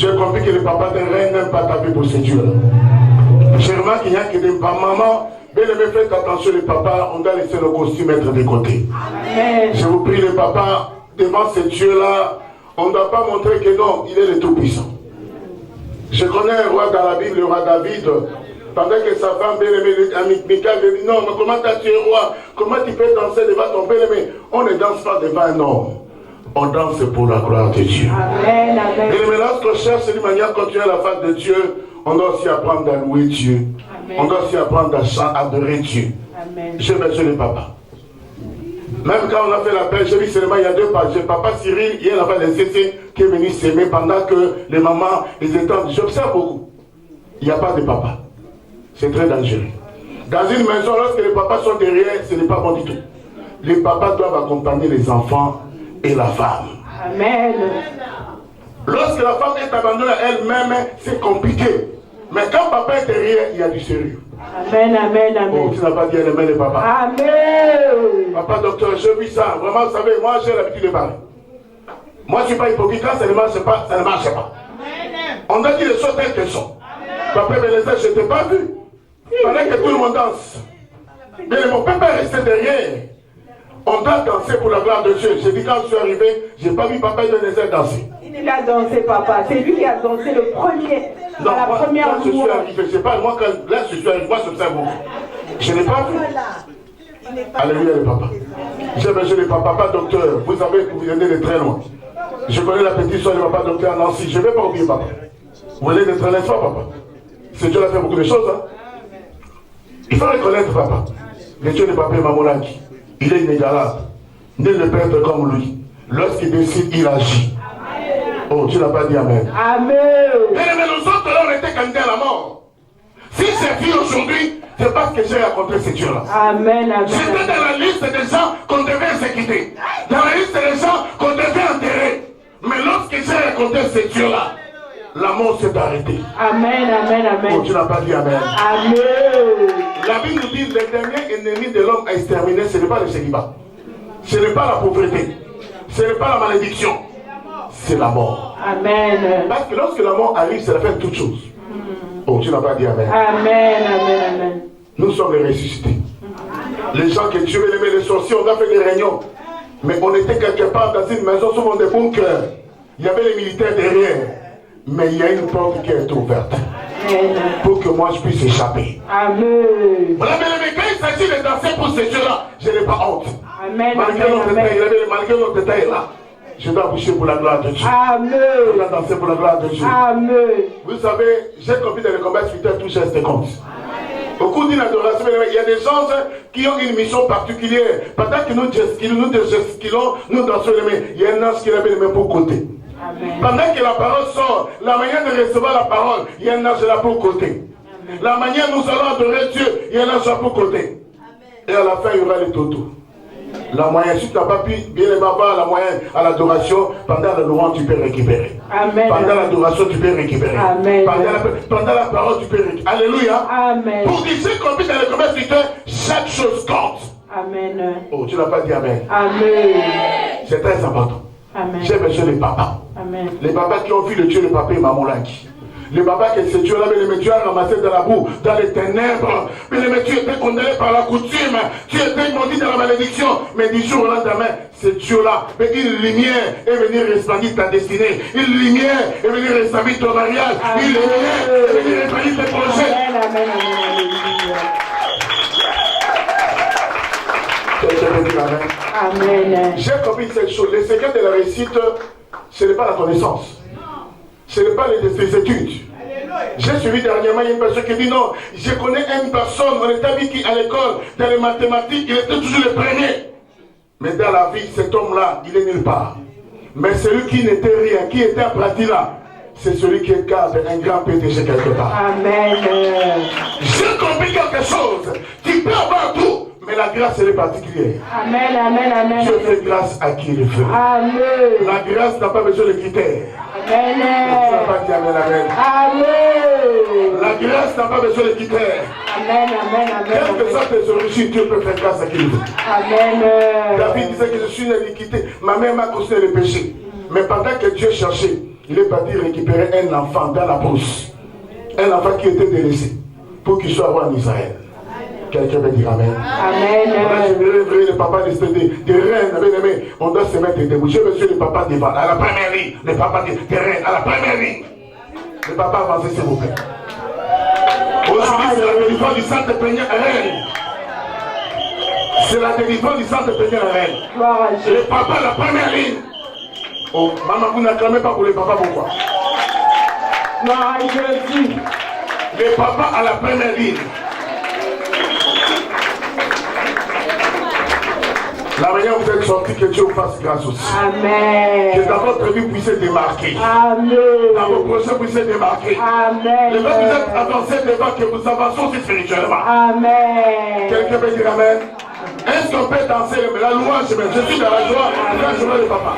J'ai compris que le papa de reine n'aime pas taper pour ces dieux-là. J'ai remarqué qu'il y a que des mamans, bien aimé, faites attention, les papas, on doit laisser le costume être de côté. Amen. Je vous prie, les papas, devant ces dieux-là, on ne doit pas montrer que non, il est le Tout-Puissant. Je connais un roi dans la Bible, le roi David, pendant que sa femme bien-aimée, Michal, lui dit non, mais comment tu es roi? Comment tu peux danser devant ton bien-aimé? On ne danse pas devant un homme. On danse pour la gloire de Dieu. Amen, amen. Et lorsqu'on cherche d'une manière continuelle la face de Dieu, on doit aussi apprendre à louer Dieu. Amen. On doit aussi apprendre à adorer Dieu. Amen. Je monsieur le papa. Même quand on a fait l'appel, j'ai vu seulement il y a 2 pages. Papa Cyril, il y a là-bas les CC qui est venu s'aimer pendant que les mamans, les étangs. J'observe beaucoup. Il n'y a pas de papa. C'est très dangereux. Dans une maison, lorsque les papas sont derrière, ce n'est pas bon du tout. Les papas doivent accompagner les enfants et la femme. Amen. Lorsque la femme est abandonnée à elle-même, c'est compliqué. Mais quand papa est derrière, il y a du sérieux. Amen, amen, amen. Oh, tu n'as pas dit elle aimait les papas. Amen. Papa docteur, je vis ça. Vraiment, vous savez, moi j'ai l'habitude de parler. Moi je ne suis pas hypocrite. Quand ça ne marche pas, ça ne marche pas. Amen. On a dit les choses telles qu'elles sont. Amen. Papa Bénézet, je ne t'ai pas vu. Il fallait que tout le monde danse. Mais mon papa est resté derrière. On doit danser pour la gloire de Dieu. J'ai dit quand je suis arrivé, je n'ai pas vu papa Bénézet danser. Il a dansé, papa. C'est lui qui a dansé le premier. Non, la moi, première quand je suis arrivé, je ne sais pas, moi quand là je suis arrivé, moi je j'observe beaucoup. Je n'ai pas vu. Alléluia le papa. J'ai besoin de papa docteur. Vous savez que vous venez de très loin. Je connais la petite soeur de papa docteur à Nancy. Je ne vais pas oublier papa. Vous venez de très loin, papa. C'est Dieu qui a fait beaucoup de choses. Hein? Il faut reconnaître papa. Le Dieu de papa Mamolanki. Il est inégalable. Nul ne peut être comme lui. Lorsqu'il décide, il agit. Oh, tu n'as pas dit Amen. Amen. Mais nous autres, là, on était candidats à la mort. Si c'est vu aujourd'hui, c'est parce que j'ai rencontré ces dieux-là. Amen, amen. J'étais dans la liste des gens qu'on devait exécuter. Dans la liste des gens qu'on devait enterrer. Mais lorsque j'ai rencontré ces dieux-là, la mort s'est arrêtée. Amen, amen, amen. Oh, tu n'as pas dit Amen. Amen. La Bible nous dit que le dernier ennemi de l'homme à exterminer, ce n'est pas le célibat. Ce n'est pas la pauvreté. Ce n'est pas la malédiction. C'est la mort. Amen. Parce que lorsque la mort arrive, c'est la fin de toutes choses. Oh, tu n'as pas dit Amen. Amen, amen, amen. Nous sommes les ressuscités. Les gens que Dieu veut aimer, les sorciers, on a fait des réunions. Mais on était quelque part dans une maison, souvent des bunkers. Il y avait les militaires derrière. Mais il y a une porte qui est ouverte. Amen. Pour que moi je puisse échapper. Amen. Voilà, mais quand il s'agit de danser pour ces dieux-là, je n'ai pas honte. Amen. Malgré notre taille là. Je dois boucher pour la gloire de Dieu. Amen. Je dois danser pour la gloire de Dieu. Amen. Vous savez, j'ai compris dans le combat spirituel, tout geste compte. Au cours d'une adoration, il y a des gens qui ont une mission particulière. Pendant que nous gesticulons, nous dansons les mains. Il y a un ange qui lève les mains pour côté. Amen. Pendant que la parole sort, la manière de recevoir la parole, il y a un ange là pour côté. Amen. La manière nous allons adorer Dieu, il y a un ange là pour côté. Amen. Et à la fin, il y aura les totaux. La moyenne, si tu n'as pas pu bien avoir la moyenne à l'adoration, pendant la louange, tu peux récupérer. Amen. Pendant l'adoration, tu peux récupérer. Amen. Pendant la parole, tu peux récupérer. Alléluia. Amen. Pour dire ce qu'on dit dans le commerce spirituel, chaque chose compte. Amen. Oh, tu n'as pas dit Amen. Amen. C'est très important. Amen. J'ai besoin des papas. Amen. Les papas qui ont vu le Dieu de papa et maman Lanki. Les papas que ce Dieu-là, mais tu as ramassé dans la boue, dans les ténèbres. Mais tu étais condamné par la coutume. Tu étais maudit dans la malédiction. Mais du jour au lendemain, ce Dieu-là, mais une lumière est venue resplendir ta destinée. Une lumière est venue resplendir ton mariage. Amen. Une lumière est venue resplendir tes projets. Amen, amen, amen, amen. Amen. J'ai compris cette chose. Le secret de la réussite, ce n'est pas la connaissance. Ce n'est pas les études. J'ai suivi dernièrement une personne qui dit non, je connais une personne, on était avec qui à l'école, dans les mathématiques, il était toujours le premier. Mais dans la vie, cet homme-là, il est nulle part. Mais celui qui n'était rien, qui était apprenti là, c'est celui qui garde un grand PDG quelque part. Amen. J'ai compris quelque chose. Tu peux avoir tout, mais la grâce, elle est particulière. Amen, amen, amen. Dieu fait grâce à qui il veut. Amen. La grâce n'a pas besoin de critères. Amen. Tu n'as pas dit amen, amen. Amen. La grâce n'a pas besoin de critères. Amen, amen, amen. Quelles que soient tes origines, Dieu peut faire grâce à qui il veut. Amen. David disait que je suis une iniquité. Ma mère m'a causé le péché. Mais pendant que Dieu cherchait, il est parti récupérer un enfant dans la brousse. Un enfant qui était délaissé pour qu'il soit roi en Israël. Quelqu'un veut dire Amen. Amen. Le papa des reines, bien-aimés, on doit se mettre debout. Je veux le papa devant, à la première ligne. Le papa des reines, à la première ligne. Le papa avancez s'il vous plaît. Aujourd'hui, c'est la délivrance du centre peigneur reine. C'est la délivrance du centre peigneur reine. Le papa à la première ligne. Oh, maman, vous n'acclamez pas pour le papa, pourquoi? Le papa à la première ligne. La manière où vous êtes sortis, que Dieu vous fasse grâce aussi. Amen. Que dans votre vie, vous puissiez démarquer. Amen. Dans vos projets, vous puissiez démarquer. Amen. Le fait que vous êtes avancé devant, que vous avancez aussi spirituellement. Amen. Quelqu'un peut dire Amen. Est-ce qu'on peut danser la louange? Je suis dans la joie. Là, je vois le papa.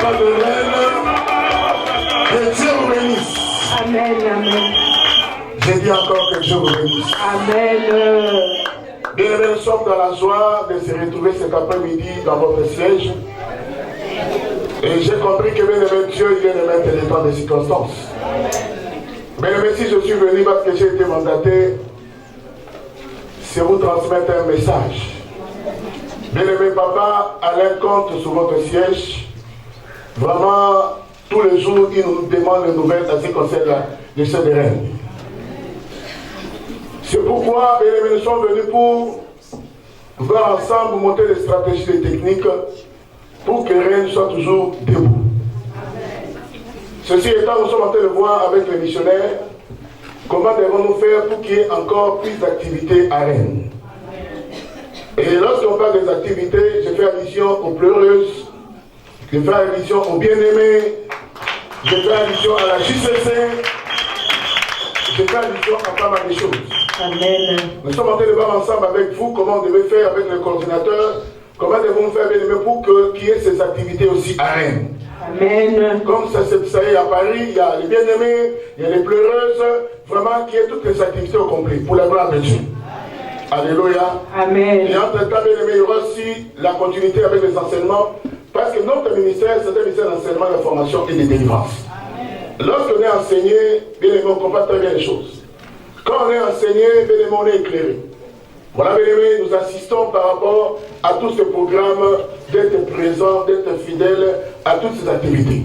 papa de reine. Que Dieu vous bénisse. Amen, amen. J'ai dit encore que Dieu vous bénisse. Amen. Bien aimés, nous sommes dans la joie de se retrouver cet après-midi dans votre siège. Et j'ai compris que bien aimé Dieu, il vient de mettre les temps des circonstances. Bien aimé, si je suis venu parce que j'ai été mandaté, c'est vous transmettre un message. Bien aimé papa, Alain compte sur votre siège. Vraiment, tous les jours, il nous demande des nouvelles en ce qui concerne les chefs de reine. C'est pourquoi, bien aimé, nous sommes venus pour voir ensemble monter des stratégies et des techniques pour que Rennes soit toujours debout. Ceci étant, nous sommes en train de voir avec les missionnaires comment devons-nous faire pour qu'il y ait encore plus d'activités à Rennes. Et lorsqu'on parle des activités, je fais allusion aux pleureuses, je fais allusion aux bien-aimés, je fais allusion à la JCC, je fais allusion à pas mal de choses. Amen. Nous sommes en train de voir ensemble avec vous comment on devait faire avec le coordinateur, comment devons-nous faire bien aimé pour qu'il y ait ces activités aussi à Rennes. Amen. Comme ça est à Paris, il y a les bien-aimés, il y a les pleureuses, vraiment qu'il y ait toutes les activités au complet, pour la gloire de Dieu. Alléluia. Amen. Et entre temps, bien aimé, il y aura aussi la continuité avec les enseignements, parce que notre ministère, c'est un ministère d'enseignement, de formation et de délivrance. Lorsqu'on est enseigné, bien aimé, on comprend très bien les choses. Quand on est enseigné, bien aimé, on est éclairé. Voilà, bien aimé, nous assistons par rapport à tous ces programmes d'être présents, d'être fidèles à toutes ces activités.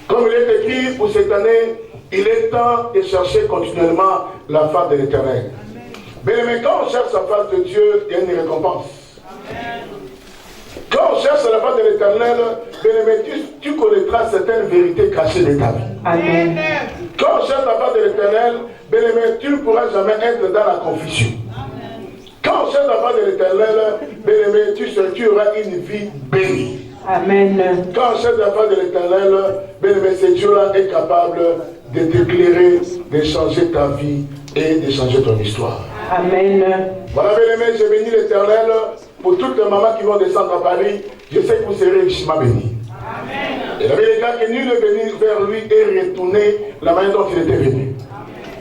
Comme il est écrit pour cette année, il est temps de chercher continuellement la face de l'Éternel. Bien aimé, quand on cherche la face de Dieu, il y a une récompense. Quand on cherche la face de l'Éternel, bien aimé, tu connaîtras certaines vérités cachées de ta vie. Amen. Quand on cherche la face de l'Éternel, bien aimé, tu ne pourras jamais être dans la confusion. Quand on cherche la face de l'Éternel, bien aimé, tu auras une vie bénie. Amen. Quand on cherche la face de l'Éternel, bien aimé, ce Dieu-là est capable de t'éclairer, de changer ta vie et de changer ton histoire. Amen. Voilà, bien aimé, j'ai béni l'Éternel pour toutes les mamans qui vont descendre à Paris. Je sais que vous serez richement bénis. Amen. Et la Bible dit que nul ne venu vers lui et retourner la manière dont il était venu.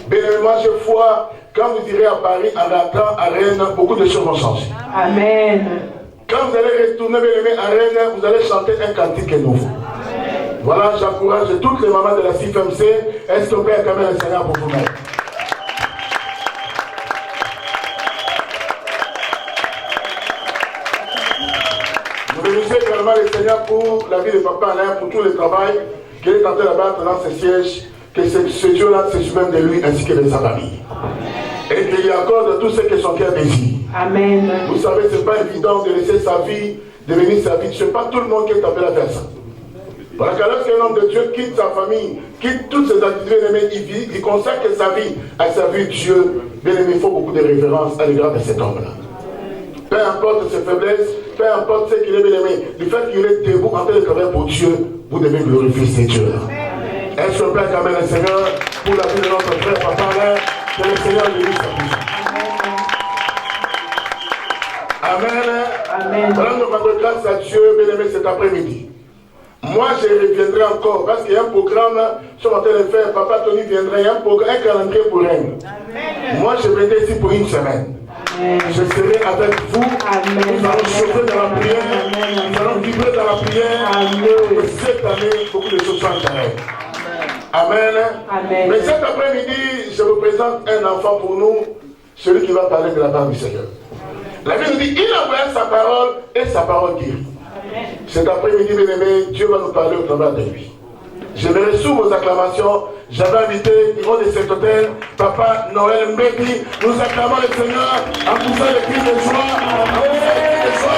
Bien aimé, moi je vois, quand vous irez à Paris, en attendant à Rennes, beaucoup de choses vont changer. Amen. Quand vous allez retourner, bien aimé, à Rennes, vous allez chanter un cantique nouveau. Amen. Voilà, j'encourage toutes les mamans de la CFMC. Est-ce qu'on peut acclamer le Seigneur pour vous-même? Nous remercions également le Seigneur pour la vie de Papa Alain, pour tout le travail qu'il est en train d'abattre dans ses sièges, que ce Dieu-là se souvient de lui ainsi que de sa famille. Et qu'il y accorde tout ce que son cœur désire. Amen. Vous savez, ce n'est pas évident de laisser sa vie, devenir sa vie. Ce n'est pas tout le monde qui est appelé à faire ça. Voilà, car lorsqu'un homme de Dieu quitte sa famille, quitte toutes ses activités, il consacre sa vie à servir Dieu. Bien aimé, il faut beaucoup de révérence à l'égard de cet homme-là. Peu importe ses faiblesses, peu importe ce qu'il est, bien aimé, du fait qu'il est debout en train de travailler pour Dieu, vous devez glorifier ce Dieu-là. Est-ce qu'on peut acclamer le Seigneur pour la vie de notre frère Papa Alain, que le Seigneur lui dise sa puissance. Amen. Amen. Voilà, nous rendons grâce à Dieu, bien aimé, cet après-midi. Moi, je reviendrai encore, parce qu'il y a un programme, sur mon téléphone, Papa Tony viendra, il y a un calendrier pour Rennes. Moi, je viendrai ici pour une semaine. Amen. Je serai avec vous. Amen. Nous allons chauffer dans la prière. Amen. Nous allons vibrer dans la prière. Amen. Et cette année, beaucoup de choses sont carrées. Amen. Amen. Mais cet après-midi, je vous présente un enfant pour nous, celui qui va parler de la part du Seigneur. La Bible dit, il envoie sa parole et sa parole guérit. Cet après-midi, bien aimé, Dieu va nous parler au travers de lui. Je verrai sous vos acclamations. J'avais invité au niveau de cet hôtel, Papa Noël Mbeki. Nous acclamons le Seigneur en poussant les cris de joie. En poussant les cris de joie.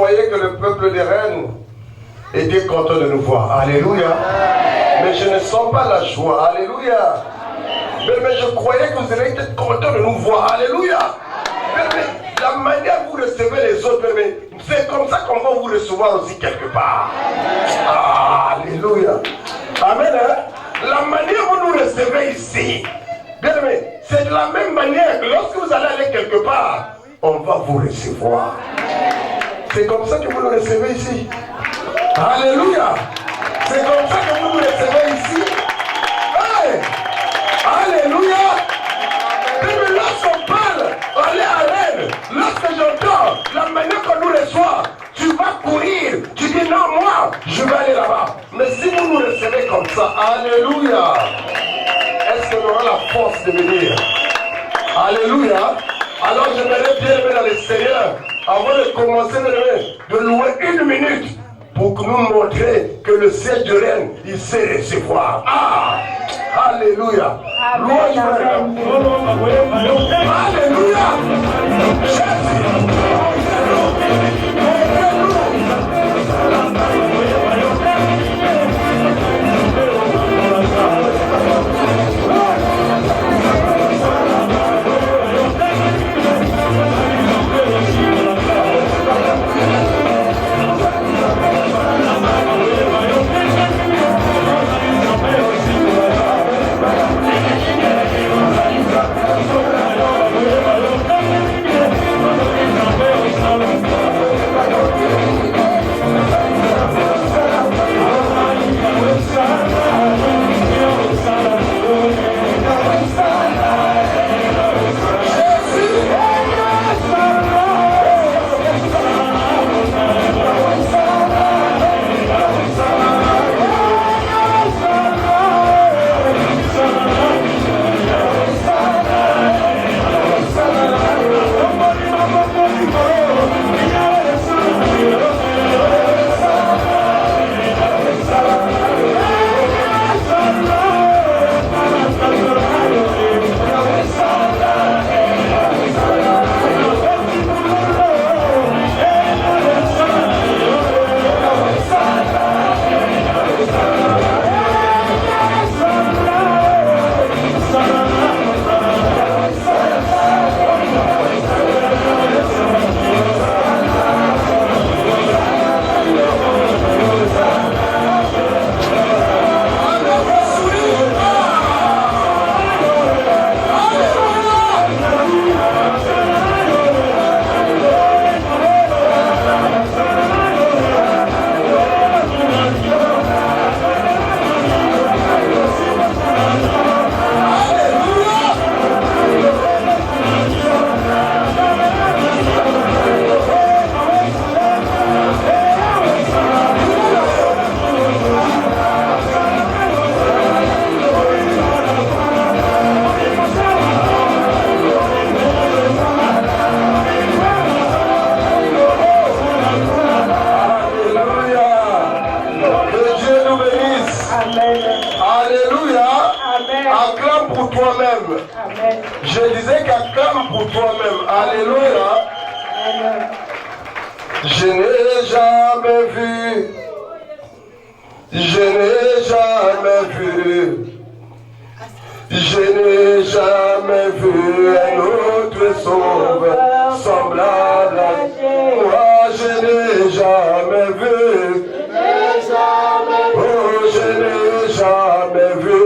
croyais que le peuple des reines était content de nous voir. Alléluia. Mais je ne sens pas la joie. Alléluia. Mais je croyais que vous allez être content de nous voir. Alléluia. Mais la manière dont vous recevez les autres, c'est comme ça qu'on va vous recevoir aussi quelque part. Alléluia. Amen. Hein? La manière dont vous recevez ici, bien aimé, c'est de la même manière que lorsque vous allez aller quelque part, on va vous recevoir. C'est comme ça que vous le recevez ici. Alléluia. C'est comme ça que vous le recevez ici. Hey! Alléluia. Mais lorsqu'on parle, on est à Rennes. Lorsque j'entends la manière qu'on nous reçoit, tu vas courir. Tu dis non, moi, je vais aller là-bas. Mais si vous nous recevez comme ça, alléluia. Est-ce qu'on aura la force de venir? Alléluia. Alors j'aimerais bien aimer dans le Seigneur, avant de commencer de louer 1 minute pour nous montrer que le ciel de Rennes, il sait recevoir. Alléluia. Louange. Alléluia. Je disais qu'acclame pour toi-même. Alléluia. Je n'ai jamais vu. Je n'ai jamais vu. Je n'ai jamais vu un autre sauveur semblable à moi. Je n'ai jamais vu. Oh, je n'ai jamais vu.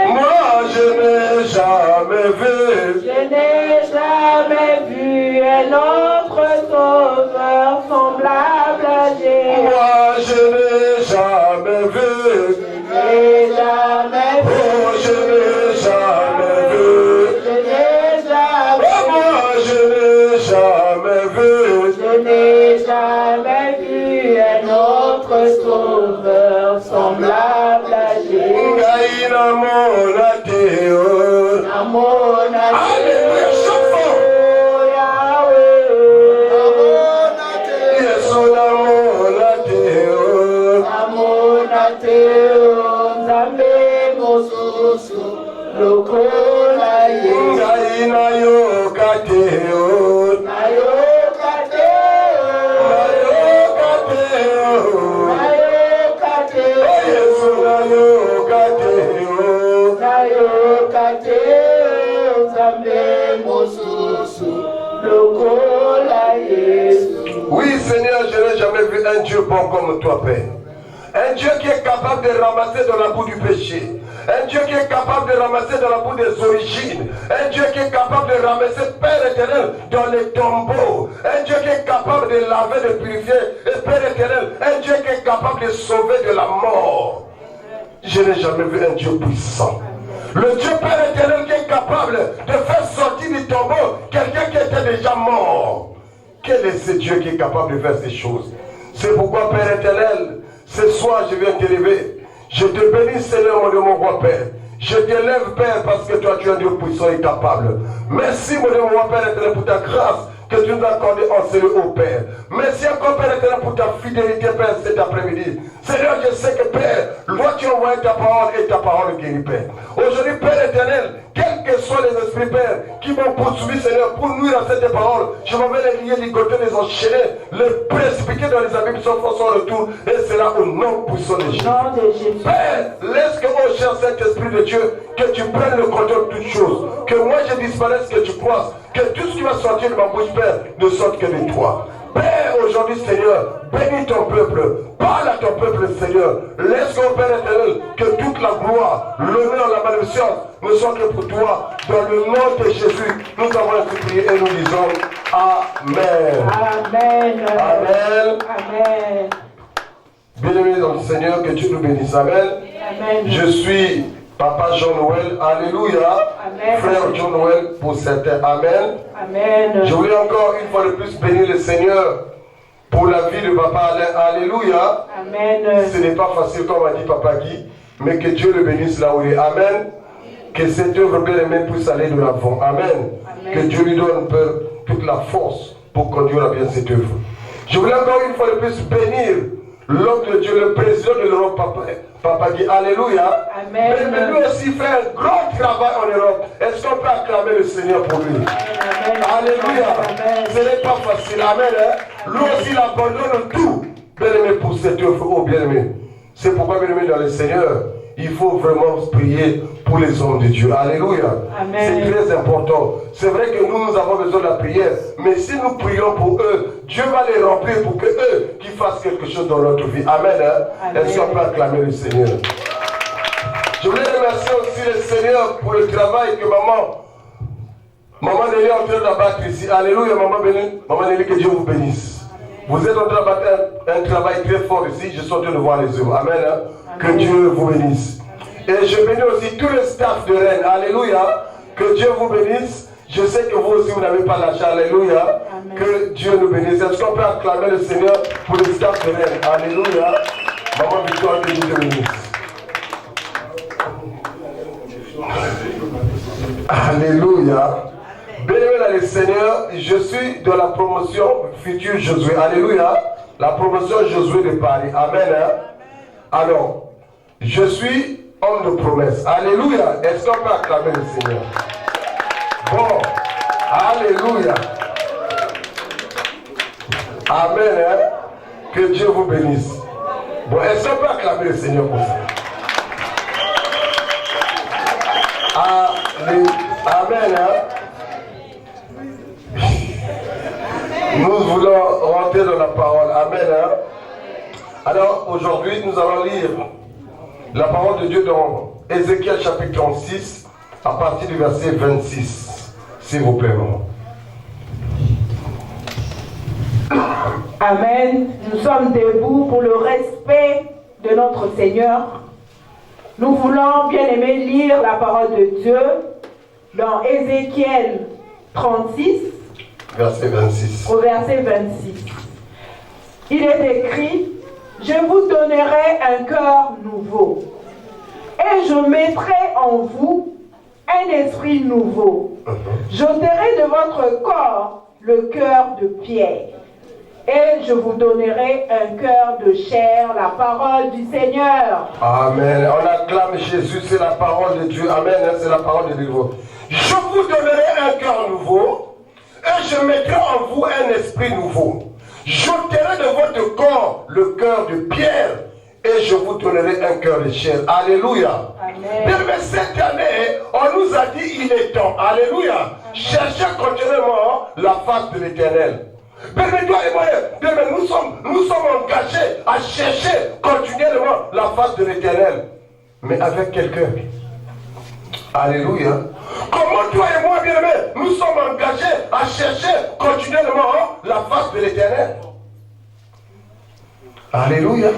Moi, je n'ai jamais vu. Je n'ai jamais vu un autre sauveur semblable à Jésus. Moi, je n'ai jamais vu. Je n'ai jamais vu. Oh, je n'ai jamais vu. Je n'ai jamais Oh, moi, je n'ai jamais vu. Je n'ai jamais vu un autre sauveur semblable à Jésus. Ngaïna mon athéo. Alléluia, chante-fort. Yesu na mon athéo. Ngaïna yo kathéo. Oui, Seigneur, je n'ai jamais vu un Dieu bon comme toi, Père. Un Dieu qui est capable de ramasser dans la boue du péché. Un Dieu qui est capable de ramasser dans la boue des origines. Un Dieu qui est capable de ramasser, Père éternel, dans les tombeaux. Un Dieu qui est capable de laver, de purifier. Et Père éternel, un Dieu qui est capable de sauver de la mort. Je n'ai jamais vu un Dieu puissant. Le Dieu Père éternel qui est capable de faire sortir du tombeau quelqu'un qui était déjà mort. Quel est ce Dieu qui est capable de faire ces choses? C'est pourquoi, Père éternel, ce soir je viens t'élever. Je te bénis, Seigneur, mon Dieu, mon roi Père. Je t'élève, Père, parce que toi, tu es un Dieu puissant et capable. Merci, mon Dieu, mon roi Père éternel, pour ta grâce que tu nous as accordée en Seigneur, au Père. Merci encore, Père éternel, pour ta fidélité, Père, cet après-midi. Seigneur, je sais que, Père, toi, tu envoies ta parole et ta parole guérit, Père. Aujourd'hui, Père éternel, quels que soient les esprits, Père, qui m'ont poursuivi, Seigneur, pour nuire à cette parole, je m'en vais les lier, ligoter, les enchaîner, les précipiter dans les abîmes sans force en retour, et c'est là au nom puissant de Jésus. Père, laisse que, oh cher Saint-Esprit de Dieu, que tu prennes le contrôle de toutes choses, que moi je disparaisse, que tu croisses, que tout ce qui va sortir de ma bouche, Père, ne sorte que de toi. Père, aujourd'hui, Seigneur, bénis ton peuple, parle à ton peuple, Seigneur. Laisse, mon Père éternel, que toute la gloire, l'honneur, la magnificence ne soit que pour toi. Dans le nom de Jésus, nous avons prié et nous disons Amen. Amen. Amen. Amen. Bien-aimés dans le Seigneur, que Dieu nous bénisse. Amen. Amen. Je suis Papa Jean-Noël, alléluia. Amen. Frère Jean-Noël pour certains, amen. Amen. Je voulais encore une fois de plus bénir le Seigneur pour la vie de Papa Alain, alléluia. Amen. Ce n'est pas facile comme a dit Papa Guy, mais que Dieu le bénisse là où il est, amen. Que cette œuvre bien aimée puisse aller de l'avant, amen. Que Dieu lui donne toute la force pour conduire à bien cette œuvre. Je voulais encore une fois de plus bénir l'homme de Dieu, le président de l'Europe, Papa Guy, alléluia. Amen. Mais lui aussi fait un grand travail en Europe. Est-ce qu'on peut acclamer le Seigneur pour lui? Amen. Alléluia. Amen. Ce n'est pas facile, amen. Hein? Lui aussi, il abandonne tout, bien-aimé, pour cette œuvre, oh bien-aimé. C'est pourquoi, bien-aimé, dans le Seigneur, il faut vraiment prier pour les hommes de Dieu. Alléluia. C'est très important. C'est vrai que nous avons besoin de la prière, mais si nous prions pour eux, Dieu va les remplir pour que eux qui fassent quelque chose dans notre vie. Amen. Hein? Est-ce qu'on peut acclamer le Seigneur? Je voulais remercier aussi le Seigneur pour le travail que Maman Nelly est en train d'abattre ici. Alléluia, Maman Nelly, que Dieu vous bénisse. Vous êtes en train d'abattre un travail très fort ici. Je suis en train de voir les œuvres. Amen. Hein? Que Dieu vous bénisse. Et je bénis aussi tout le staff de Rennes. Alléluia. Que Dieu vous bénisse. Je sais que vous aussi, vous n'avez pas lâché. Alléluia. Amen. Que Dieu nous bénisse. Est-ce qu'on peut acclamer le Seigneur pour le staff de Rennes? Alléluia. Maman Victoire, que Dieu te bénisse. Alléluia. Béni le Seigneur. Je suis de la promotion future Josué. Alléluia. La promotion Josué de Paris. Amen. Hein? Alors, je suis homme de promesse. Alléluia. Est-ce qu'on peut acclamer le Seigneur? Bon. Alléluia. Amen. Hein? Que Dieu vous bénisse. Bon, est-ce qu'on peut acclamer le Seigneur pour ça? Amen. Hein? Nous voulons rentrer dans la parole. Amen. Hein? Alors, aujourd'hui, nous allons lire la parole de Dieu dans Ézéchiel chapitre 36, à partir du verset 26. S'il vous plaît, maman. Amen. Nous sommes debout pour le respect de notre Seigneur. Nous voulons, bien aimé, lire la parole de Dieu dans Ézéchiel 36, verset 26. au verset 26. Il est écrit: je vous donnerai un cœur nouveau, et je mettrai en vous un esprit nouveau. J'ôterai de votre corps le cœur de pierre, et je vous donnerai un cœur de chair, la parole du Seigneur. Amen. On acclame Jésus, c'est la parole de Dieu. Amen, c'est la parole de Dieu. Je vous donnerai un cœur nouveau, et je mettrai en vous un esprit nouveau. J'ôterai de votre corps le cœur de pierre, et je vous donnerai un cœur de chair. Alléluia. Amen. Mais cette année, on nous a dit il est temps. Alléluia. Amen. chercher continuellement la face de l'Éternel. Bien-aimé, toi et moi, bien-aimé, nous sommes engagés à chercher continuellement la face de l'Éternel, mais avec quel cœur? Alléluia. Comment toi et moi, bien-aimé, nous sommes engagés à chercher continuellement la face de l'Éternel? Alléluia.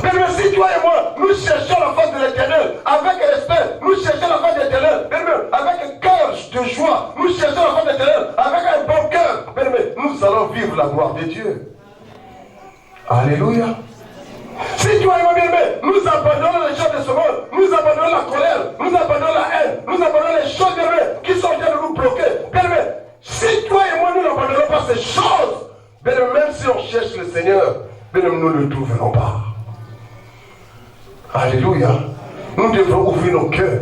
Bien-aimé, si toi et moi, nous cherchons la face de l'Éternel avec respect, nous cherchons la face de l'Éternel, bien-aimé, avec un cœur de joie, nous cherchons la face de l'Éternel avec un bon cœur, bien-aimé, nous allons vivre la gloire de Dieu. Alléluia. Si toi et moi, bien-aimé, nous abandonnons les choses de ce monde, nous abandonnons la colère, nous abandonnons la haine, nous abandonnons les choses, bien-aimé, qui sont en train de nous bloquer, bien-aimé, si toi et moi, nous n'abandonnons pas ces choses, bien-aimé, même si on cherche le Seigneur, bien-aimé, nous ne le trouverons pas. Alléluia. Nous devrons ouvrir nos cœurs.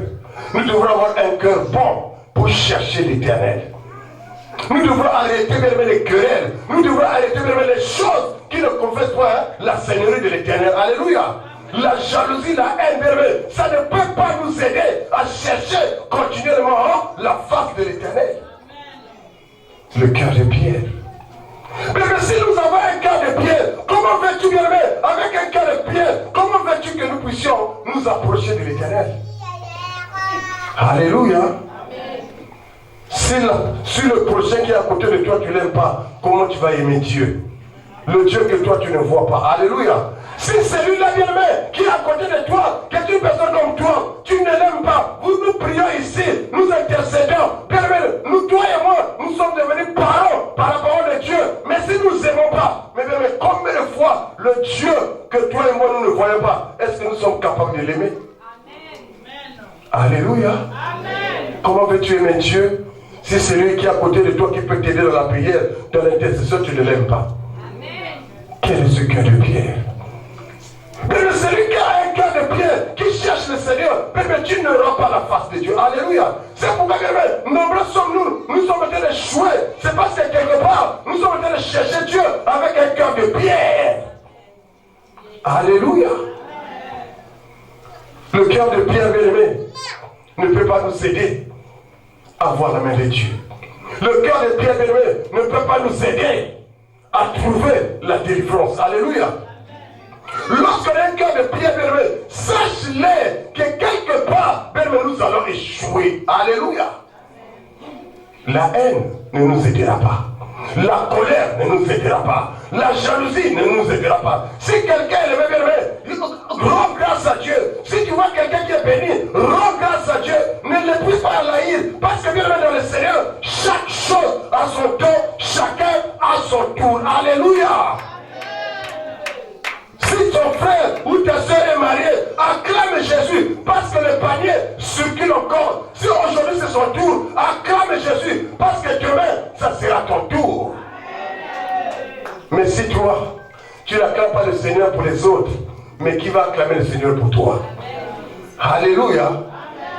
Nous devrons avoir un cœur bon pour chercher l'Éternel. Nous devrons arrêter bien-aimé les querelles. Nous devrons arrêter bien-aimé les choses qui ne confessent pas la Seigneurie de l'Éternel. Alléluia. La jalousie, la haine, bien-aimé, ça ne peut pas nous aider à chercher continuellement la face de l'Éternel. Le cœur de pierre. Mais si nous avons un cœur de pierre, comment veux-tu, bien-aimé, avec un cœur de pierre, comment veux-tu que nous puissions nous approcher de l'Éternel? Alléluia. Si le prochain qui est à côté de toi, tu ne l'aimes pas, comment tu vas aimer Dieu? Le Dieu que toi, tu ne vois pas. Alléluia. Si celui-là, bien-aimé, qui est à côté de toi, qui est une personne comme toi, tu ne l'aimes pas, nous prions ici, nous intercédons. Bien-aimé, nous, toi et moi, nous sommes devenus parents par la parole de Dieu. Mais si nous n'aimons pas, mais bien-aimé, combien de fois le Dieu que toi et moi, nous ne voyons pas, est-ce que nous sommes capables de l'aimer? Alléluia. Amen. Comment veux-tu aimer Dieu si celui qui est à côté de toi, qui peut t'aider dans la prière, dans l'intercession, tu ne l'aimes pas? Amen. Quel est ce cœur de pierre? Mais celui qui a un cœur de pierre, qui cherche le Seigneur, mais tu n'auras pas la face de Dieu. Alléluia. C'est pourquoi, nombreux sommes-nous, nous sommes en train de jouer. C'est parce que quelque part, nous sommes en train de chercher Dieu avec un cœur de pierre. Alléluia. Le cœur de pierre, bien-aimé, ne peut pas nous aider à voir la main de Dieu. Le cœur de pierre, bien-aimé, ne peut pas nous aider à trouver la délivrance. Alléluia. Lorsqu'on a un cœur de pierre, bien-aimé, sache-les que quelque part, bien-aimé, nous allons échouer. Alléluia. La haine ne nous aidera pas. La colère ne nous aidera pas. La jalousie ne nous aidera pas. Si quelqu'un est levé, bien-aimé, rends grâce à Dieu. Si tu vois quelqu'un qui est béni, rends grâce à Dieu. Ne l'épuise pas à l'haïr. Parce que, bien-aimé, dans le Seigneur, chaque chose a son temps, chacun a son tour. Alléluia. Si ton frère ou ta soeur est mariée, acclame Jésus parce que le panier circule encore. Si aujourd'hui c'est son tour, acclame Jésus parce que demain, ça sera ton tour. Mais si toi, tu n'acclames pas le Seigneur pour les autres, mais qui va acclamer le Seigneur pour toi? Alléluia.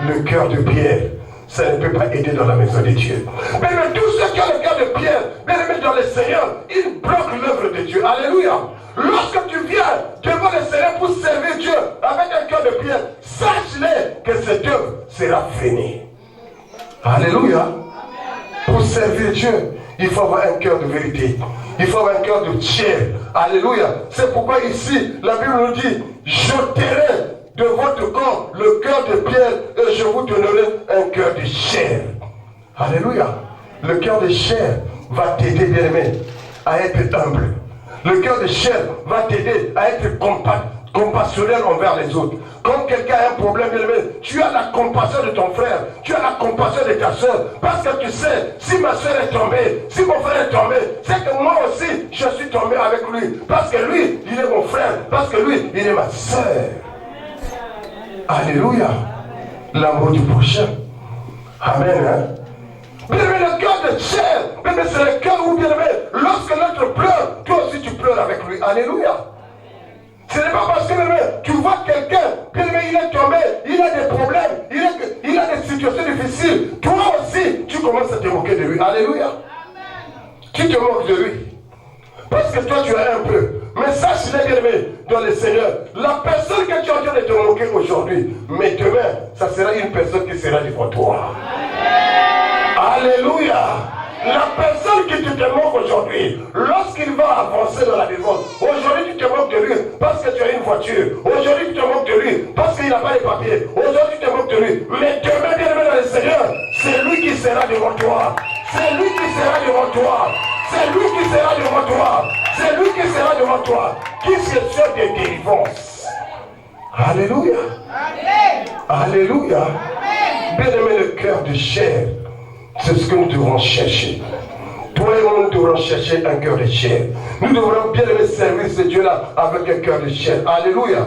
Le cœur de pierre, ça ne peut pas aider dans la maison de Dieu. Mais tous ceux qui ont le cœur de pierre, bien aimés dans le Seigneur, ils bloquent l'œuvre de Dieu. Alléluia. Lorsque tu viens devant le Seigneur pour servir Dieu avec un cœur de pierre, sache-les que cette œuvre sera finie. Alléluia. Pour servir Dieu, il faut avoir un cœur de vérité. Il faut avoir un cœur de chair. Alléluia. C'est pourquoi ici, la Bible nous dit, j'ôterai de votre corps le cœur de pierre et je vous donnerai un cœur de chair. Alléluia. Le cœur de chair va t'aider, bien-aimé, à être humble. Le cœur de chair va t'aider à être compassionnel envers les autres. Quand quelqu'un a un problème, bien-aimé, tu as la compassion de ton frère, tu as la compassion de ta soeur, parce que tu sais, si ma soeur est tombée, si mon frère est tombé, c'est que moi aussi, je suis tombé avec lui, parce que lui, il est mon frère, parce que lui, il est ma soeur. Alléluia. L'amour du prochain. Amen. Hein? Bien-aimé, le cœur de chair, bien-aimé, c'est le cœur où, bien-aimé, lorsque l'autre pleure, toi aussi tu pleures avec lui. Alléluia. Ce n'est pas parce que, bien-aimé, tu vois quelqu'un, bien-aimé, il est tombé, il a des problèmes, il a des situations difficiles. Toi aussi, tu commences à te moquer de lui. Alléluia. Tu te moques de lui. Parce que toi, tu as un peu. Mais sache-le, bien-aimé, dans le Seigneur, la personne que tu es en train de te moquer aujourd'hui, mais demain, ça sera une personne qui sera devant toi. Alléluia. La personne qui te moque aujourd'hui, lorsqu'il va avancer dans la dévote, aujourd'hui tu te moques de lui parce que tu as une voiture. Aujourd'hui tu te moques de lui parce qu'il n'a pas les papiers. Aujourd'hui tu te moques de lui. Mais demain, bien aimé dans le Seigneur, c'est lui qui sera devant toi. C'est lui qui sera devant toi. C'est lui qui sera devant toi. C'est lui qui sera devant toi. Qui se fait des délivrances. Alléluia. Alléluia. Bien aimé, le cœur de chair. C'est ce que nous devons chercher. Toi et moi, nous devrons chercher un cœur de chair. Nous devrons bien aimer servir ce Dieu-là avec un cœur de chair. Alléluia.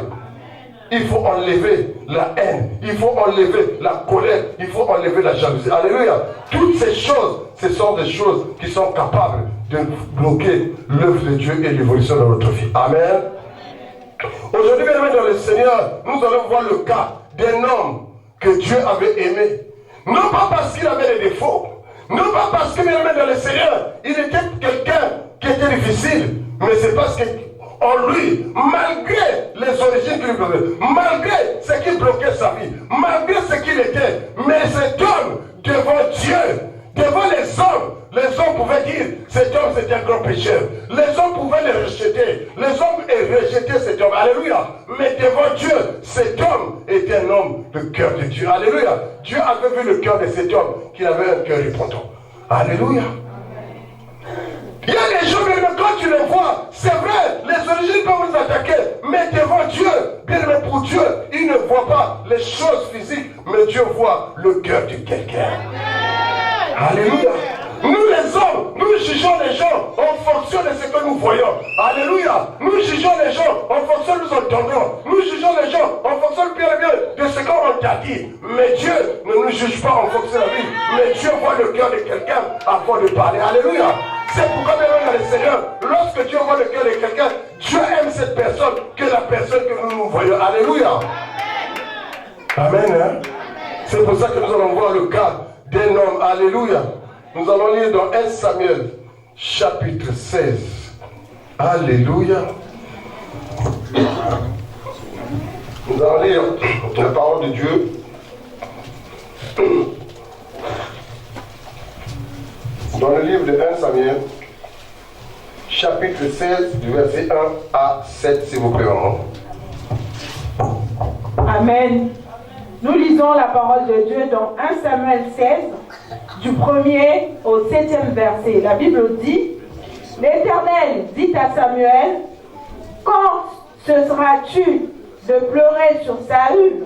Il faut enlever la haine. Il faut enlever la colère. Il faut enlever la jalousie. Alléluia. Toutes ces choses, ce sont des choses qui sont capables de bloquer l'œuvre de Dieu et l'évolution de notre vie. Amen. Aujourd'hui, bien aimé dans le Seigneur, nous allons voir le cas d'un homme que Dieu avait aimé. Non pas parce qu'il avait des défauts, non pas parce que bien aimé dans le Seigneur, il était quelqu'un qui était difficile, mais c'est parce qu'en lui, malgré les origines qu'il avait, malgré ce qui bloquait sa vie, malgré ce qu'il était, mais cet homme, devant Dieu, devant les hommes pouvaient dire, cet homme c'est un grand pécheur. Les hommes pouvaient le rejeter. Les hommes rejetaient cet homme. Alléluia. Mais devant Dieu, cet homme était un homme de cœur de Dieu. Alléluia. Dieu avait vu le cœur de cet homme, qu'il avait un cœur repentant. Alléluia. Il y a des gens, mais quand tu les vois, c'est vrai, les origines peuvent vous attaquer, mais devant Dieu, bien aimé pour Dieu, il ne voit pas les choses physiques, mais Dieu voit le cœur de quelqu'un. Alléluia. Nous les hommes, nous jugeons les gens en fonction de ce que nous voyons. Alléluia. Nous jugeons les gens en fonction de ce que nous entendons. Nous jugeons les gens en fonction de ce qu'on t'a dit. Mais Dieu ne nous juge pas en fonction de la vie. Mais Dieu voit le cœur de quelqu'un avant de parler. Alléluia. C'est pourquoi même dans le Seigneur, lorsque Dieu voit le cœur de quelqu'un, Dieu aime cette personne que la personne que nous voyons. Alléluia. Amen. Hein? C'est pour ça que nous allons voir le cas d'un homme. Alléluia. Nous allons lire dans 1 Samuel, chapitre 16. Alléluia. Nous allons lire la parole de Dieu. Dans le livre de 1 Samuel, chapitre 16, du verset 1 à 7, s'il vous plaît, maman. Amen. Nous lisons la parole de Dieu dans 1 Samuel 16, du 1er au 7e verset. La Bible dit, l'Éternel dit à Samuel, quand cesseras-tu de pleurer sur Saül?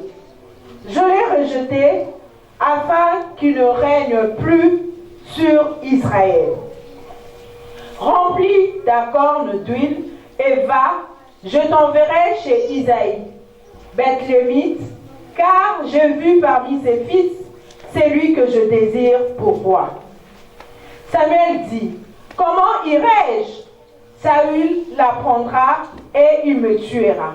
Je l'ai rejeté afin qu'il ne règne plus sur Israël. Remplis ta corne d'huile et va, je t'enverrai chez Isaïe, Bethlémite, car j'ai vu parmi ses fils celui que je désire pour moi. Samuel dit, comment irai-je? Saül l'apprendra et il me tuera.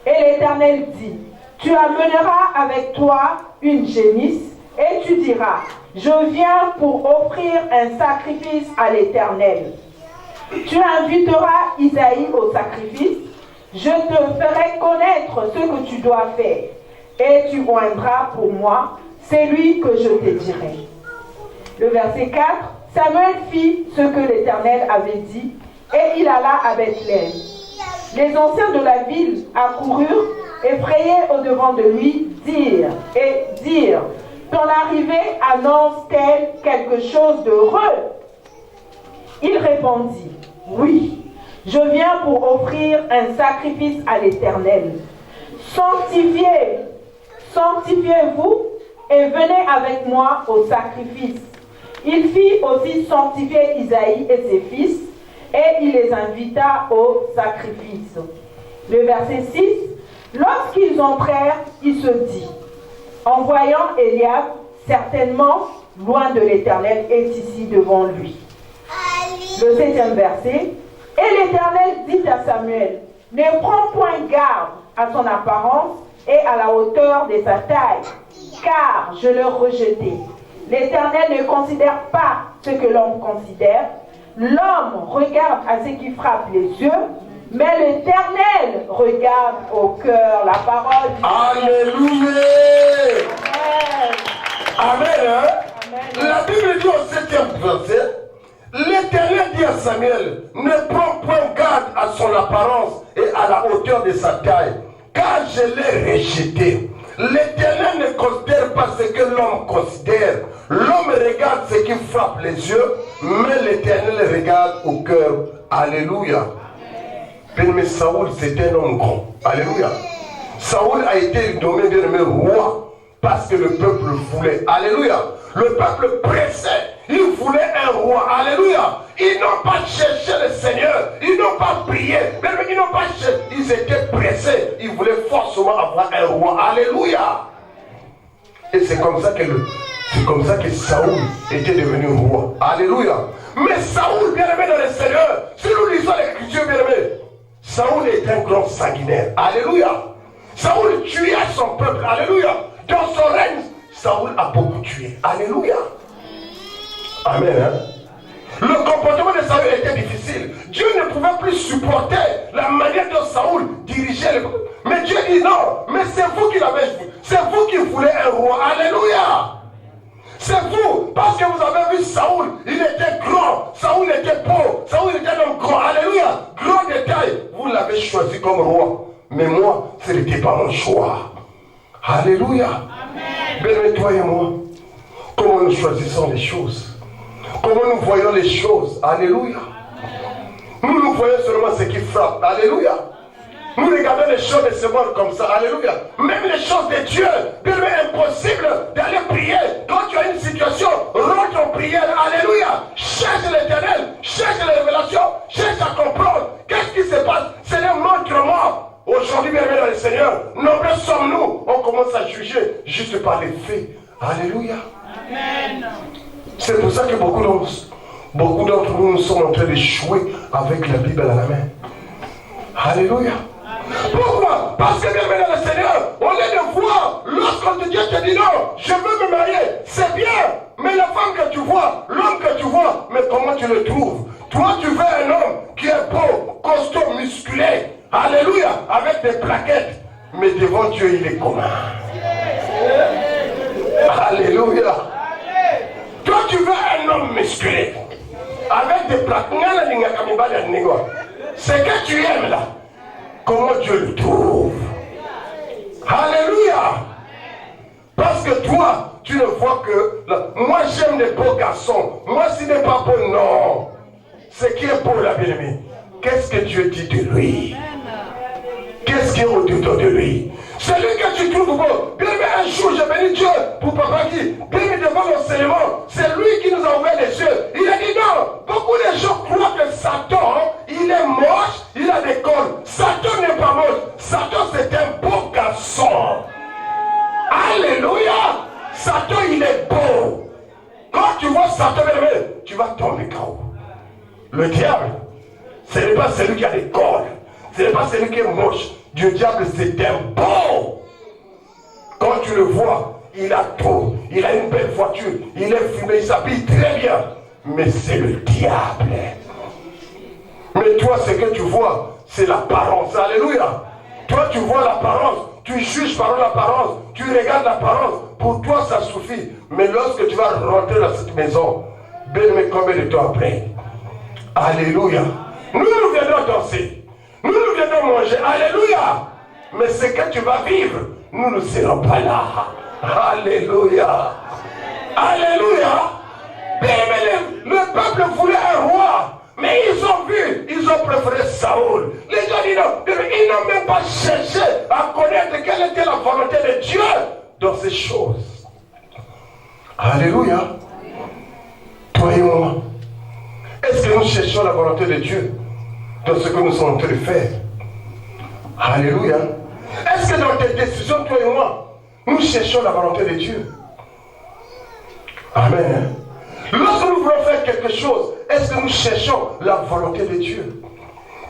Et l'Éternel dit, tu amèneras avec toi une génisse et tu diras, je viens pour offrir un sacrifice à l'Éternel. Tu inviteras Isaïe au sacrifice, je te ferai connaître ce que tu dois faire, et tu oindras pour moi celui que je te dirai. Le verset 4, Samuel fit ce que l'Éternel avait dit, et il alla à Bethléem. Les anciens de la ville accoururent, effrayés au-devant de lui, dirent, ton arrivée annonce-t-elle quelque chose d'heureux? Il répondit, oui, je viens pour offrir un sacrifice à l'Éternel. Sanctifiez-vous et venez avec moi au sacrifice. Il fit aussi sanctifier Isaïe et ses fils, et il les invita au sacrifice. Le verset 6, lorsqu'ils entrèrent, il se dit, en voyant Eliab, certainement, loin de l'Éternel, est ici devant lui. Le 7e verset, et l'Éternel dit à Samuel, ne prends point garde à son apparence et à la hauteur de sa taille, car je l'ai rejeté. L'Éternel ne considère pas ce que l'homme considère. L'homme regarde à ce qui frappe les yeux, mais l'Éternel regarde au cœur. La parole du Alléluia. Amen. Hein? La Bible dit au 7e verset, l'Éternel dit à Samuel, ne prends point garde à son apparence et à la hauteur de sa taille, car je l'ai rejeté. L'Éternel ne considère pas ce que l'homme considère. L'homme regarde ce qui frappe les yeux, mais l'Éternel regarde au cœur. Alléluia. Mais Saoul, c'était un homme grand. Alléluia. Saoul a été nommé bien-aimé roi parce que le peuple voulait. Alléluia. Le peuple pressait. Ils voulaient un roi. Alléluia. Ils n'ont pas cherché le Seigneur. Ils n'ont pas prié. Mais ils n'ont pas cherché. Ils étaient pressés. Ils voulaient forcément avoir un roi. Alléluia. Et c'est comme ça que Saoul était devenu roi. Alléluia. Mais Saoul, bien-aimé dans le Seigneur, si nous lisons l'écriture, bien-aimé, Saoul est un grand sanguinaire. Alléluia. Saoul tuait son peuple. Alléluia. Dans son règne, Saoul a beaucoup tué. Alléluia. Amen. Hein? Le comportement de Saoul était difficile. Dieu ne pouvait plus supporter la manière dont Saoul dirigeait le peuple. Mais Dieu dit non, mais c'est vous qui l'avez. C'est vous qui voulez un roi. Alléluia. C'est vous, parce que vous avez vu Saoul, il était grand, Saoul était beau, Saoul était un homme grand, alléluia, grand détail, vous l'avez choisi comme roi, mais moi, ce n'était pas mon choix. Alléluia. Bien, toi et moi, comment nous choisissons les choses, comment nous voyons les choses, alléluia. Nous voyons seulement ce qui frappe, alléluia. Nous regardons les choses de ce monde comme ça, alléluia. Même les choses de Dieu, bien impossible d'aller prier. Quand tu as une situation, rentre en prière, alléluia. Cherche l'Éternel, cherche les révélations, cherche à comprendre. Qu'est-ce qui se passe? Seigneur, montre-moi. Aujourd'hui, bien dans le Seigneur, nombreux sommes-nous. On commence à juger juste par les faits. Alléluia. Amen. C'est pour ça que beaucoup d'entre nous sommes en train de jouer avec la Bible à la main. Alléluia. Pourquoi? Parce que bien dans le Seigneur, au lieu de voir, lorsque Dieu te dit non, je veux me marier, c'est bien, mais la femme que tu vois, l'homme que tu vois, mais comment tu le trouves? Toi, tu veux un homme qui est beau, costaud, musclé, alléluia, avec des plaquettes, mais devant Dieu, il est commun. Alléluia. Toi, tu veux un homme musclé, avec des plaquettes, c'est que tu aimes là. Comment Dieu le trouve? Alléluia. Parce que toi, tu ne vois que... Moi, j'aime les beaux garçons. Moi, s'il n'est pas beau, non. Ce qui est beau, la bien-aimée, qu'est-ce que Dieu dit de lui? Qu'est-ce qui est au-dedans de lui? Celui que tu trouves beau. Bien aimé, un jour, j'ai béni Dieu pour papa qui, bien aimé devant l'enseignement, c'est lui qui nous a ouvert les yeux. Il a dit non. Beaucoup de gens croient que Satan, il est moche, il a des cornes. Satan n'est pas moche. Satan, c'est un beau garçon. Alléluia. Satan, il est beau. Quand tu vois Satan, tu vas tomber KO. Le diable, ce n'est pas celui qui a des cornes. Ce n'est pas celui qui est moche. Le diable, c'est un beau. Quand tu le vois, il a tout. Il a une belle voiture. Il est fumé, il s'habille très bien. Mais c'est le diable. Mais toi, ce que tu vois, c'est l'apparence. Alléluia. Toi, tu vois l'apparence. Tu juges par l'apparence. Tu regardes l'apparence. Pour toi, ça suffit. Mais lorsque tu vas rentrer dans cette maison, mais combien de temps après? Alléluia. Nous viendrons danser. Nous viendrons manger. Alléluia. Mais ce que tu vas vivre, nous ne serons pas là. Alléluia. Alléluia. Le peuple voulait un roi. Mais ils ont préféré Saoul. Les gens disent non. Ils n'ont même pas cherché à connaître quelle était la volonté de Dieu dans ces choses. Alléluia. Toi et moi. Est-ce que nous cherchons la volonté de Dieu dans ce que nous sommes en train de faire? Alléluia. Est-ce que dans tes décisions, toi et moi, nous cherchons la volonté de Dieu? Amen. Lorsque nous voulons faire quelque chose, est-ce que nous cherchons la volonté de Dieu?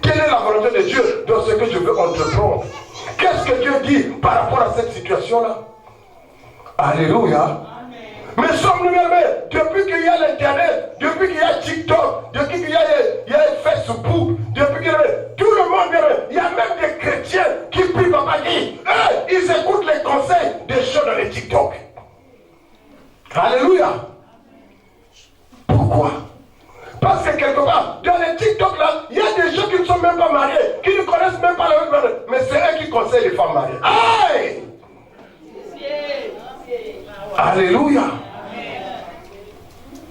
Quelle est la volonté de Dieu dans ce que je veux entreprendre? Qu'est-ce que Dieu dit par rapport à cette situation-là? Alléluia. Mais sommes-nous aimés, depuis qu'il y a l'Internet, depuis qu'il y a TikTok, depuis qu'il y a Facebook, depuis qu'il y a tout le monde, il y a même des chrétiens qui prient papa dit, ils écoutent les conseils des gens dans les TikTok. Alléluia. même pas mariés, qui ne connaissent même pas la vie mariée. Mais c'est eux qui conseillent les femmes mariées. Aïe! Alléluia!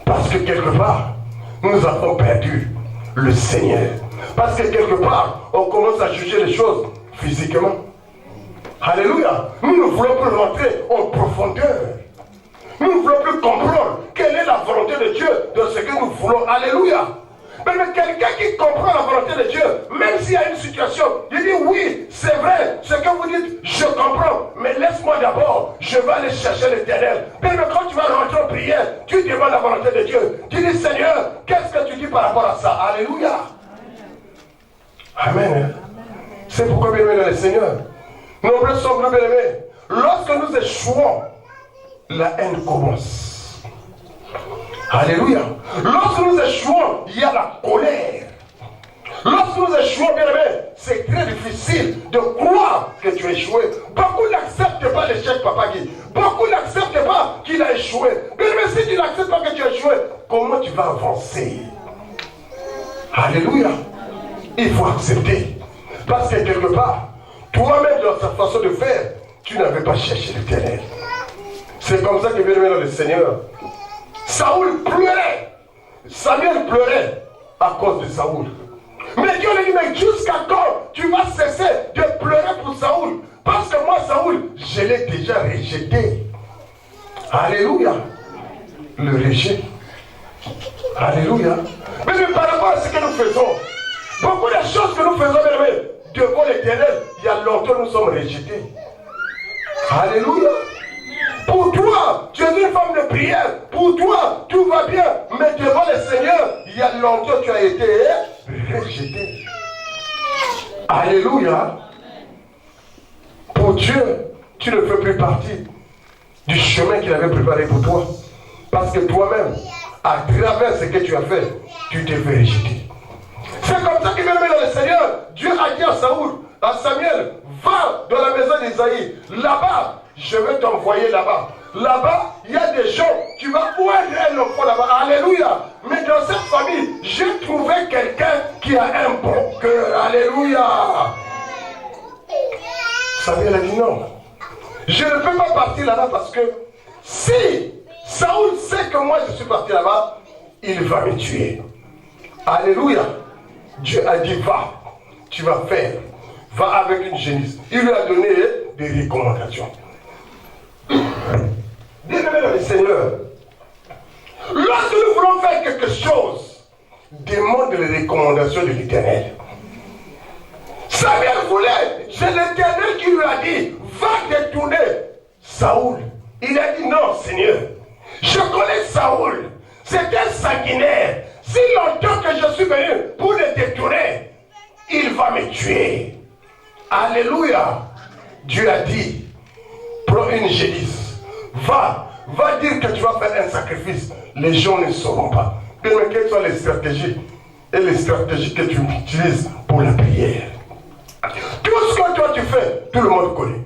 Parce que quelque part, nous avons perdu le Seigneur. Parce que quelque part, on commence à juger les choses physiquement. Alléluia! Nous ne voulons plus rentrer en profondeur. Nous ne voulons plus comprendre quelle est la volonté de Dieu de ce que nous voulons. Alléluia! Mais quelqu'un qui comprend la volonté de Dieu, même s'il y a une situation, il dit oui, c'est vrai, ce que vous dites, je comprends, mais laisse-moi d'abord, je vais aller chercher l'Éternel. Mais quand tu vas rentrer en prière, tu demandes la volonté de Dieu. Tu dis Seigneur, qu'est-ce que tu dis par rapport à ça? Alléluia! Amen. C'est pourquoi, bien aimé dans le Seigneur, nombreux sommes-nous, bien aimés, lorsque nous échouons, la haine commence. Alléluia. Lorsque nous échouons, il y a la colère. Lorsque nous échouons, bien aimé, c'est très difficile de croire que tu as échoué. Beaucoup n'acceptent pas l'échec, Papa Guy. Beaucoup n'acceptent pas qu'il a échoué. Bien aimé, si tu n'acceptes pas que tu as échoué, comment tu vas avancer? Alléluia. Il faut accepter. Parce que quelque part, toi-même, dans sa façon de faire, tu n'avais pas cherché l'Éternel. C'est comme ça que, bien aimé dans le Seigneur, Saoul pleurait. Samuel pleurait à cause de Saoul. Mais Dieu lui dit, mais jusqu'à quand tu vas cesser de pleurer pour Saoul? Parce que moi, Saoul, je l'ai déjà rejeté. Alléluia. Le rejet. Alléluia. Mais par rapport à ce que nous faisons, beaucoup de choses que nous faisons, devant l'Éternel, il y a longtemps nous sommes rejetés. Alléluia. Pour toi, tu es une femme de prière. Pour toi, tout va bien. Mais devant le Seigneur, il y a longtemps tu as été rejeté. Alléluia. Pour Dieu, tu ne fais plus partie du chemin qu'il avait préparé pour toi. Parce que toi-même, à travers ce que tu as fait, tu t'es fait rejeter. C'est comme ça qu'il m'a mis dans le Seigneur. Dieu a dit à Saoul, à Samuel, va dans la maison d'Isaïe. Là-bas, je vais t'envoyer là-bas. Là-bas, il y a des gens, tu vas oindre un enfant là-bas. Alléluia. Mais dans cette famille, j'ai trouvé quelqu'un qui a un bon cœur. Alléluia. Samuel a dit non. Je ne peux pas partir là-bas parce que si Saoul sait que moi je suis parti là-bas, il va me tuer. Alléluia. Dieu a dit va, tu vas faire. Va avec une génisse. Il lui a donné des recommandations. Bien-aimé dans le Seigneur, lorsque nous voulons faire quelque chose, demande les recommandations de l'Éternel. Samuel voulait, c'est l'Éternel qui lui a dit, va détourner Saoul. Il a dit non, Seigneur. Je connais Saoul. C'est un sanguinaire. Si longtemps que je suis venu pour le détourner, il va me tuer. Alléluia. Dieu a dit, prends une génisse. Va dire que tu vas faire un sacrifice. Les gens ne sauront pas. Mais quelles sont les stratégies et les stratégies que tu utilises pour la prière? Tout ce que toi tu fais, tout le monde connaît.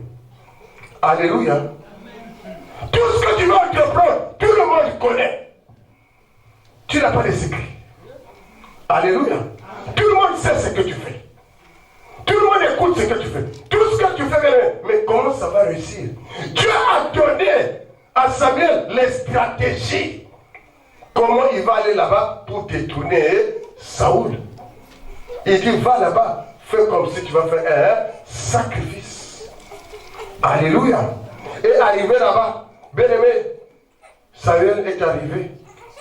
Alléluia. Tout ce que tu vas entreprendre, tout le monde connaît. Tu n'as pas de secret. Alléluia. Tout le monde sait ce que tu fais. Tout le monde écoute ce que tu fais. Tout ce que tu fais, mais comment ça va réussir? Dieu a donné à Samuel les stratégies. Comment il va aller là-bas pour détourner Saoul? Il dit, va là-bas, fais comme si tu vas faire un sacrifice. Alléluia. Et arrivé là-bas, bien-aimé, Samuel est arrivé.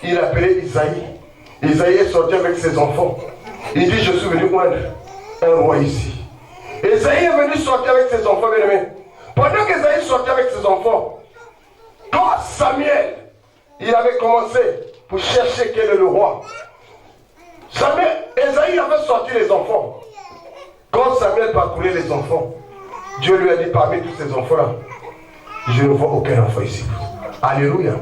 Il a appelé Isaïe. Isaïe est sorti avec ses enfants. Il dit, je suis venu oindre un roi ici. Isaïe est venu sortir avec ses enfants, bien-aimés. Pendant qu'Isaïe sortait avec ses enfants, quand Samuel, il avait commencé pour chercher quel est le roi. Isaïe avait sorti les enfants. Quand Samuel parcourait les enfants, Dieu lui a dit, parmi tous ces enfants-là, je ne vois aucun enfant ici. Alléluia.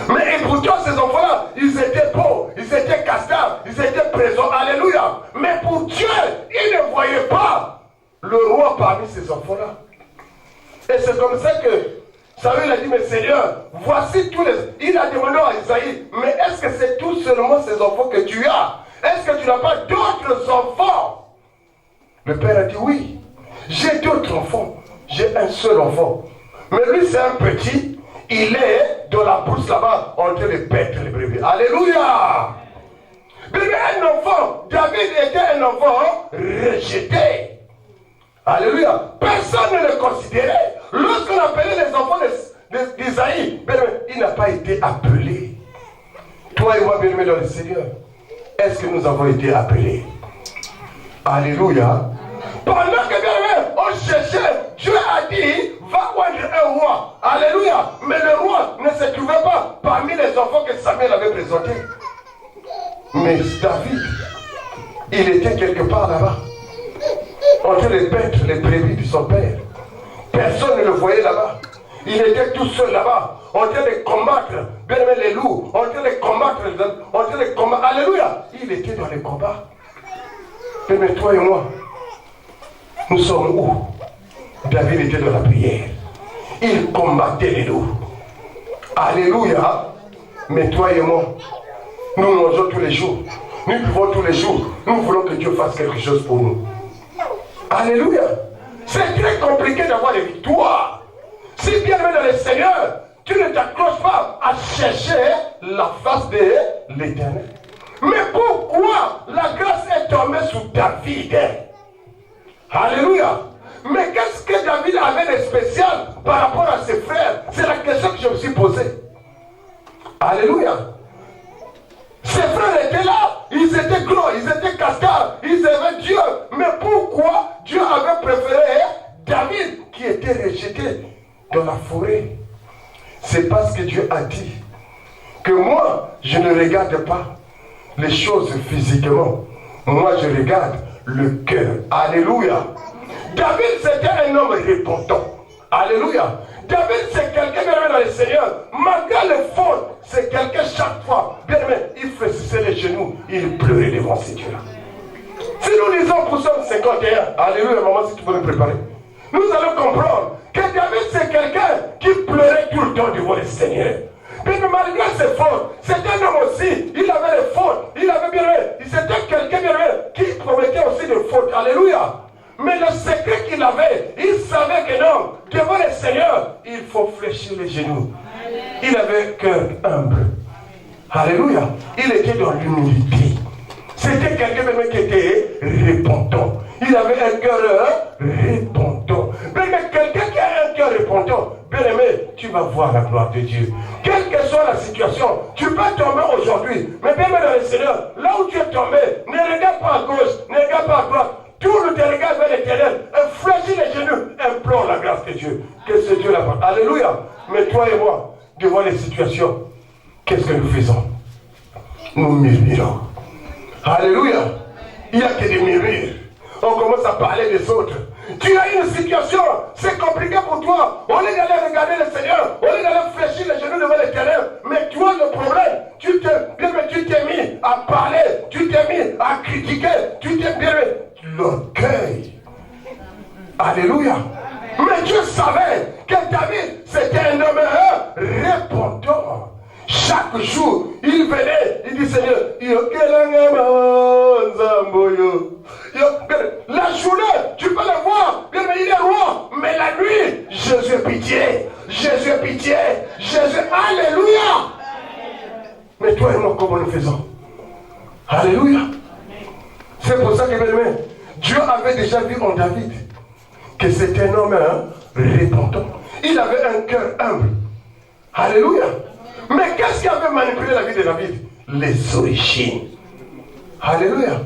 Mais et pourtant ces enfants-là, ils étaient pauvres, ils étaient castards, ils étaient présents. Alléluia. Mais pour Dieu, il ne voyait pas le roi parmi ces enfants-là. Et c'est comme ça que Samuel a dit, mais Seigneur, voici tous les... Il a demandé à Isaïe, mais est-ce que c'est tout seulement ces enfants que tu as? Est-ce que tu n'as pas d'autres enfants? Le père a dit oui. J'ai d'autres enfants. J'ai un seul enfant. Mais lui, c'est un petit. Il est dans la brousse là-bas en train de paître les brebis. Alléluia. Mais un enfant, David était un enfant rejeté. Alléluia. Personne ne le considérait. Lorsqu'on appelait les enfants d'Isaïe, il n'a pas été appelé. Toi et moi, bien-aimés dans le Seigneur, est-ce que nous avons été appelés? Alléluia. Pendant que bien-aimés, on cherchait, Dieu a dit, va oindre un roi. Alléluia. Mais le roi ne se trouvait pas parmi les enfants que Samuel avait présentés. Mais David, il était quelque part là-bas, en train de paître les brebis de son père. Personne ne le voyait là-bas. Il était tout seul là-bas, en train de combattre, bien aimé, les loups, en train de combattre, Alléluia. Il était dans les combats. Mais toi et moi, nous sommes où? David était dans la prière. Il combattait les loups. Alléluia. Mais toi et moi, nous mangeons tous les jours. Nous buvons tous les jours. Nous voulons que Dieu fasse quelque chose pour nous. Alléluia. C'est très compliqué d'avoir des victoires. Si bien aimé dans le Seigneur, tu ne t'accroches pas à chercher la face de l'Éternel. Mais pourquoi la grâce est tombée sur David? Alléluia. Mais qu'est-ce que David avait de spécial par rapport à ses frères? C'est la question que je me suis posée. Alléluia. Ses frères étaient là, ils étaient gros, ils étaient cascades, ils avaient Dieu. Mais pourquoi Dieu avait préféré David qui était rejeté dans la forêt? C'est parce que Dieu a dit que moi, je ne regarde pas les choses physiquement. Moi, je regarde le cœur. Alléluia. David, c'était un homme repentant. Alléluia. David, c'est quelqu'un qui est dans le Seigneur. Malgré les fautes, c'est quelqu'un chaque fois. Bien aimé, il fléchissait les genoux. Il pleurait devant ces dieux-là. Si nous lisons pour Psaume 51, alléluia, maman, si tu peux me préparer, nous allons comprendre que David, c'est quelqu'un qui pleurait tout le temps devant le Seigneur. Mais malgré ses fautes, c'était un homme aussi. Il avait des fautes. Il avait bien aimé. C'était quelqu'un bien aimé qui promettait aussi des fautes. Alléluia. Mais le secret qu'il avait, il savait que non, devant le Seigneur, il faut fléchir les genoux. Il avait un cœur humble. Alléluia. Il était dans l'humilité. C'était quelqu'un même qui était repentant. Il avait un cœur repentant. Mais quelqu'un qui a un cœur repentant, bien aimé, tu vas voir la gloire de Dieu. Quelle que soit la situation, tu peux tomber aujourd'hui. Mais bien aimé dans le Seigneur, là où tu es tombé, ne regarde pas à gauche, ne regarde pas à droite. Tourne tes regards vers l'Éternel, fléchis les genoux, implore la grâce de Dieu. Que ce Dieu l'apporte. Alléluia. Mais toi et moi, devant les situations, qu'est-ce que nous faisons? Nous murmurons. Alléluia. Il n'y a que des murmures. On commence à parler des autres. Tu as une situation, c'est compliqué pour toi. On est allé regarder le Seigneur, on est allé fléchir les genoux devant l'Éternel. Mais tu as le problème. Tu t'es mis à parler, tu t'es mis à critiquer, tu t'es mis l'orgueil. Alléluia. Mais Dieu savait que David, c'était un homme repentant. Chaque jour, il venait, il dit Seigneur, la journée, tu peux le voir, bien mais il est roi. Mais la nuit, Jésus pitié, Jésus pitié, Jésus, alléluia. Mais toi et moi, comment nous faisons? Alléluia. C'est pour ça que bien, Dieu avait déjà vu en David que c'était un homme repentant. Il avait un cœur humble. Alléluia. Mais qu'est-ce qui avait manipulé la vie de David? Les origines. Alléluia.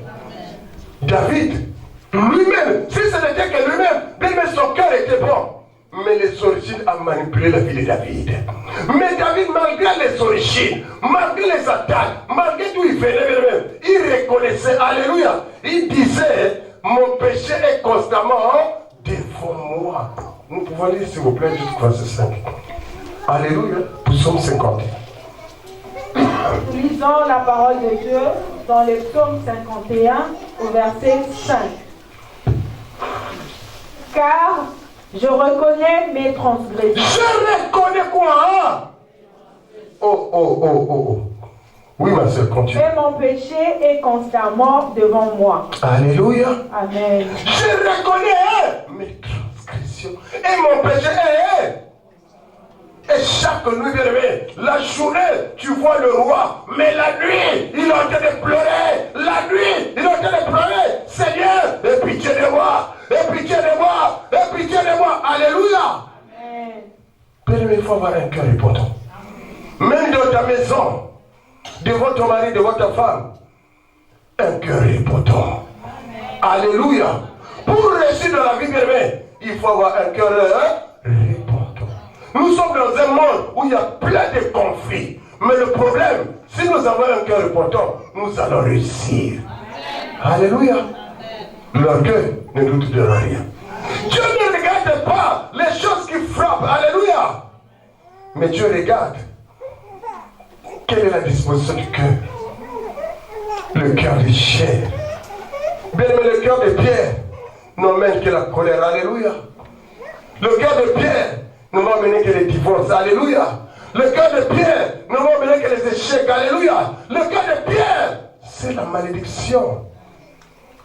David, lui-même, si ce n'était que lui-même, bien son cœur était bon. Mais les origines ont manipulé la vie de David. Mais David, malgré les origines, malgré les attaques, malgré d'où il venait, il reconnaissait, alléluia, il disait, mon péché est constamment devant moi. Nous pouvons lire, s'il vous plaît, jusqu'au verset 5. Alléluia, Psaume 51. Lisons la parole de Dieu dans le psaume 51 au verset 5. Car je reconnais mes transgressions. Je reconnais quoi? Oui, ma soeur, continue. Et mon péché est constamment devant moi. Alléluia. Amen. Je reconnais mes transgressions et mon péché est. Et chaque nuit, bien aimé, la journée, tu vois le roi, mais la nuit, il est en train de pleurer. La nuit, il est en train de pleurer. Seigneur, aie pitié de moi, aie pitié de moi, aie pitié de moi. Alléluia. Amen. Bien aimé, il faut avoir un cœur répondant. Même dans ta maison, devant ton mari, devant ta femme, un cœur répondant. Alléluia. Pour réussir dans la vie, bien aimé, il faut avoir un cœur répondant. Nous sommes dans un monde où il y a plein de conflits. Mais le problème, si nous avons un cœur répondant, nous allons réussir. Alléluia. L'orgueil ne doute de rien. Dieu ne regarde pas les choses qui frappent. Alléluia. Mais Dieu regarde. Quelle est la disposition du cœur? Le cœur de chair. Bien aimé, le cœur de Pierre n'emmène que la colère. Alléluia. Le cœur de Pierre ne va mener que les divorces. Alléluia. Le cœur de Pierre ne va mener que les échecs. Alléluia. Le cœur de Pierre, c'est la malédiction.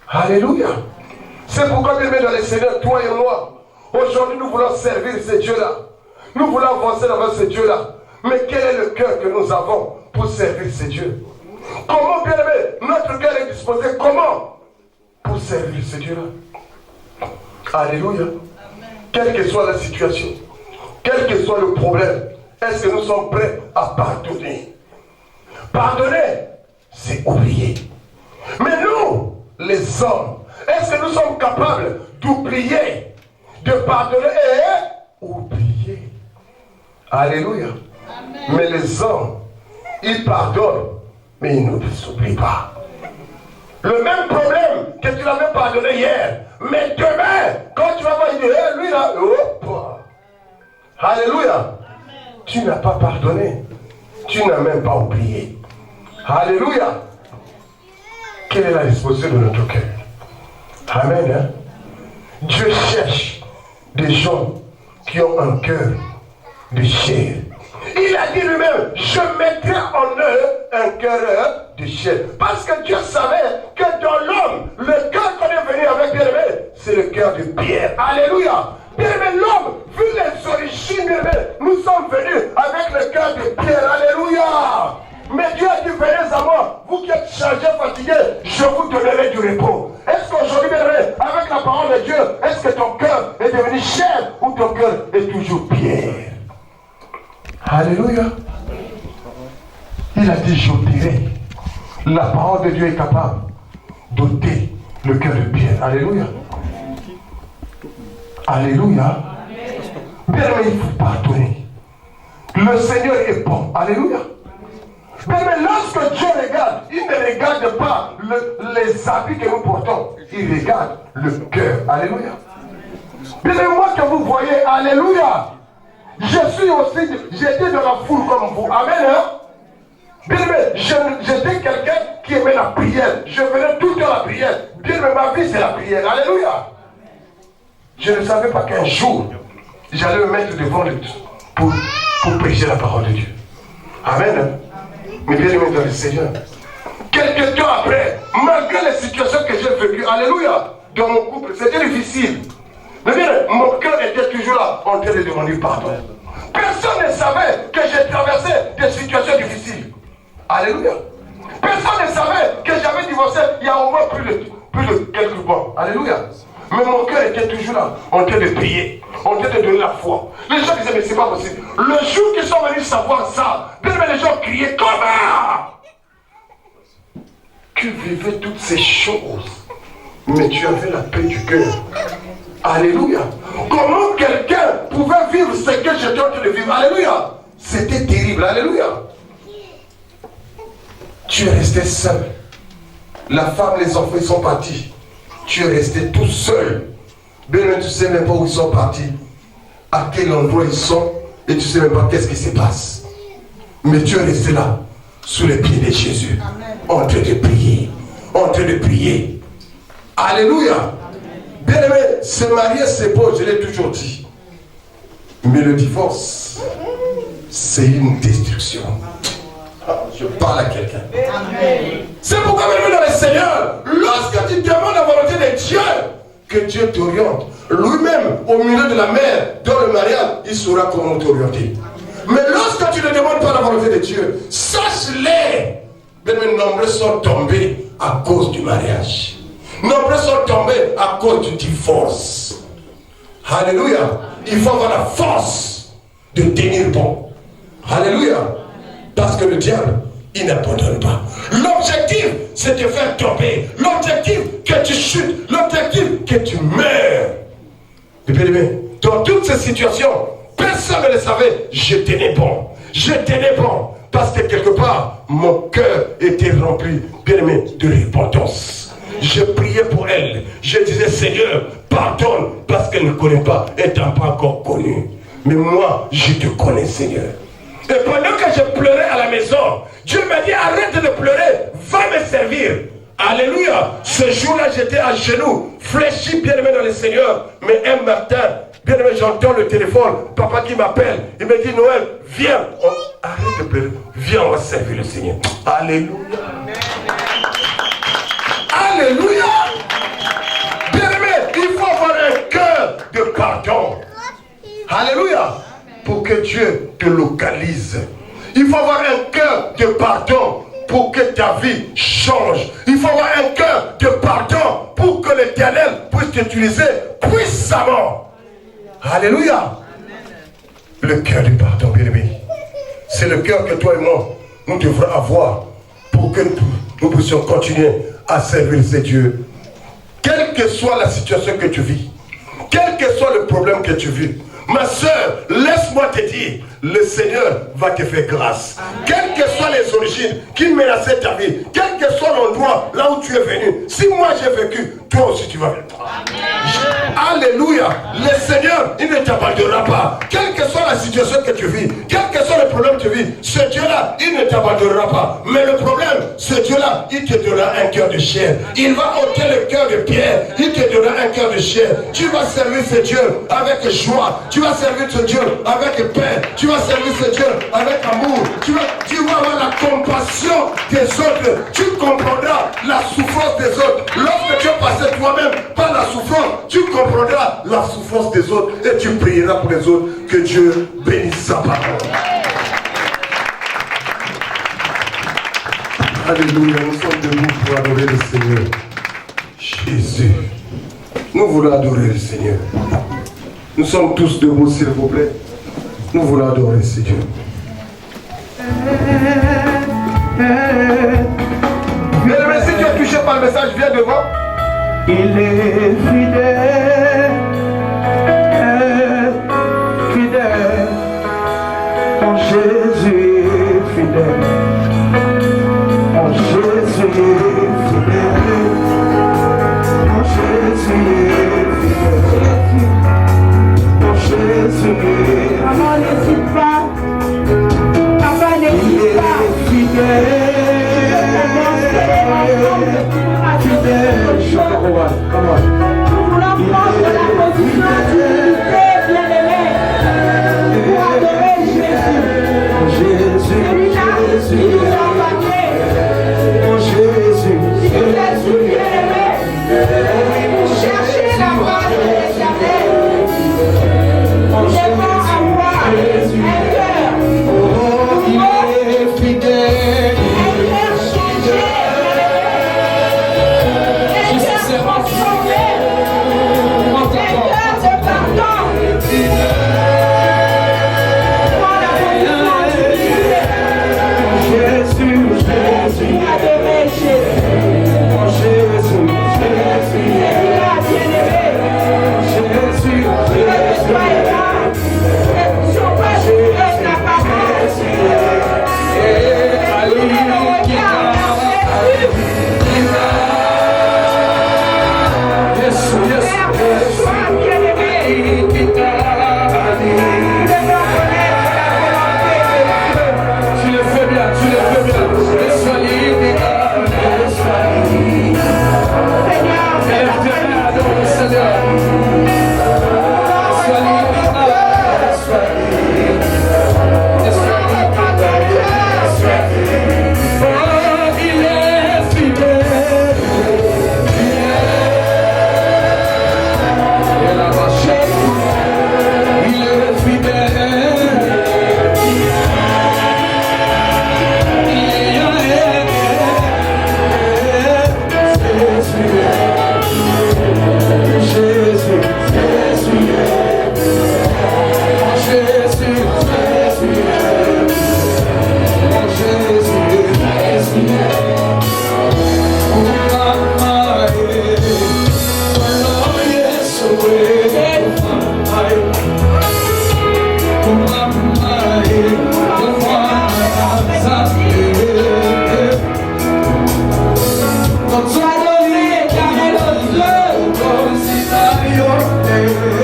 Alléluia. C'est pourquoi, bien aimé dans le Seigneur, toi et moi, aujourd'hui nous voulons servir ce Dieu-là. Nous voulons avancer devant ce Dieu-là. Mais quel est le cœur que nous avons pour servir ce Dieu? Comment, bien aimé, notre cœur est disposé comment pour servir ce Dieu-là? Alléluia. Quelle que soit la situation, quel que soit le problème, est-ce que nous sommes prêts à pardonner? Pardonner, c'est oublier. Mais nous, les hommes, est-ce que nous sommes capables d'oublier, de pardonner et oublier? Alléluia. Amen. Mais les hommes, ils pardonnent, mais ils ne s'oublient pas. Le même problème que tu l'avais pardonné hier, mais demain, quand tu vas voir, il dit, hey, lui là, hop. Alléluia. Amen. Tu n'as pas pardonné. Tu n'as même pas oublié. Alléluia. Quelle est la disposition de notre cœur? Amen. Hein? Dieu cherche des gens qui ont un cœur de chair. Il a dit lui-même, je mettrai en eux un cœur de chair. Parce que Dieu savait que dans l'homme, le cœur qu'on est venu avec, bien aimé, c'est le cœur de Pierre. Alléluia. Bien aimé, l'homme, vu les origines, bien aimé, nous sommes venus avec le cœur de Pierre. Alléluia. Mais Dieu a dit, venez à moi, vous qui êtes chargés, fatigués, je vous donnerai du repos. Est-ce qu'aujourd'hui, bien aimé, avec la parole de Dieu, est-ce que ton cœur est devenu chair ou ton cœur est toujours Pierre? Alléluia. Il a dit, j'ôterai. La parole de Dieu est capable d'ôter le cœur de Pierre. Alléluia. Alléluia. Bien aimé, il faut pardonner. Le Seigneur est bon. Alléluia. Mais lorsque Dieu regarde, il ne regarde pas les habits que nous portons. Il regarde le cœur. Alléluia. Bien aimé, moi que vous voyez, alléluia. J'étais dans la foule comme vous. Amen. Hein? Bien aimé, j'étais quelqu'un qui aimait la prière. Je venais tout le temps à la prière. Bien aimé, ma vie c'est la prière. Alléluia. Je ne savais pas qu'un jour, j'allais me mettre devant lui pour prêcher la parole de Dieu. Amen. Hein? Mais bien aimé dans le Seigneur. Quelques temps après, malgré les situations que j'ai vécues, alléluia, dans mon couple, c'était difficile. Mais bien, mon cœur était toujours là, en train de demander pardon. Personne ne savait que j'ai traversé des situations difficiles. Alléluia. Personne ne savait que j'avais divorcé il y a au moins plus de quelques mois. Alléluia. Mais mon cœur était toujours là, en train de prier, en train de donner la foi. Les gens disaient, mais c'est pas possible. Le jour qu'ils sont venus savoir ça, bien les gens criaient, comment? Tu vivais toutes ces choses, mais tu avais la paix du cœur. Alléluia. Comment quelqu'un pouvait vivre ce que j'étais en train de vivre? Alléluia. C'était terrible. Alléluia. Tu es resté seul. La femme, les enfants, ils sont partis. Tu es resté tout seul. Bien, tu ne sais même pas où ils sont partis. À quel endroit ils sont. Et tu ne sais même pas qu'est-ce qui se passe. Mais tu es resté là, sous les pieds de Jésus. Amen. En train de prier. En train de prier. Alléluia. Bien aimé, se marier, c'est beau, je l'ai toujours dit. Mais le divorce, c'est une destruction. Je parle à quelqu'un. C'est pourquoi même dans le Seigneur, lorsque tu demandes la volonté de Dieu, que Dieu t'oriente. Lui-même, au milieu de la mer, dans le mariage, il saura comment t'orienter. Mais lorsque tu ne demandes pas la volonté de Dieu, sache-les. Même nombreux sont tombés à cause du mariage. Nombreux sont tombés à cause du divorce. Alléluia. Il faut avoir la force de tenir bon. Alléluia. Parce que le diable, il n'abandonne pas. L'objectif, c'est de faire tomber. L'objectif, que tu chutes. L'objectif, que tu meurs. Et bien, dans toutes ces situations, personne ne le savait. Je tenais bon. Je tenais bon. Parce que quelque part, mon cœur était rempli, bien aimé, de repentance. Je priais pour elle. Je disais, Seigneur, pardonne, parce qu'elle ne connaît pas, étant pas encore connue. Mais moi, je te connais, Seigneur. Et pendant que je pleurais à la maison, Dieu m'a dit, arrête de pleurer, va me servir. Alléluia. Ce jour-là, j'étais à genoux, fléchi, bien aimé dans le Seigneur. Mais un matin, bien aimé, j'entends le téléphone, papa qui m'appelle. Il me dit, Noël, viens. Arrête de pleurer, viens, on va servir le Seigneur. Alléluia. Alléluia. Bien aimé, il faut avoir un cœur de pardon. Alléluia. Pour que Dieu te localise. Il faut avoir un cœur de pardon pour que ta vie change. Il faut avoir un cœur de pardon pour que l'Éternel puisse t'utiliser puissamment. Alléluia. Le cœur du pardon, bien-aimé. C'est le cœur que toi et moi, nous devrons avoir pour que nous puissions continuer à servir ces dieux. Quelle que soit la situation que tu vis, quel que soit le problème que tu vis, ma soeur, laisse-moi te dire, le Seigneur va te faire grâce. Quelles que soient les origines qui menaçaient ta vie, quel que soit l'endroit là où tu es venu, si moi j'ai vécu, toi aussi tu vas venir. Alléluia. Le Seigneur, il ne t'abandonnera pas. Quelle que soit la situation que tu vis, quel que soit le problème que tu vis, ce Dieu-là, il ne t'abandonnera pas. Mais le problème, ce Dieu-là, il te donnera un cœur de chair. Il va ôter le cœur de pierre. Il te donnera un cœur de chair. Tu vas servir ce Dieu avec joie. Tu vas servir ce Dieu avec paix. Tu vas servir ce Dieu avec amour. Tu vas avoir la compassion des autres. Tu comprendras la souffrance des autres. Lorsque tu es passé toi-même par la souffrance, tu comprendras la souffrance des autres et tu prieras pour les autres. Que Dieu bénisse sa parole. Alléluia, nous sommes debout pour adorer le Seigneur. Jésus, nous voulons adorer le Seigneur. Nous sommes tous debout, s'il vous plaît. Nous voulons adorer le Seigneur. Bien-aimé, si tu es touché par le message, viens devant. Il est fidèle, fidèle, mon Jésus est fidèle, mon Jésus est fidèle, mon Jésus est fidèle, mon Jésus est fidèle. Maman n'hésite pas, papa n'hésite pas, fidèle. Nous voulons prendre la position d'unité, bien-aimé, pour adorer Jésus. Celui-là qui nous a envoyés. Si vous êtes sous bien-aimé, vous cherchez la voix de l'Éternel. Nous devons avoir un cœur. Il est fidèle.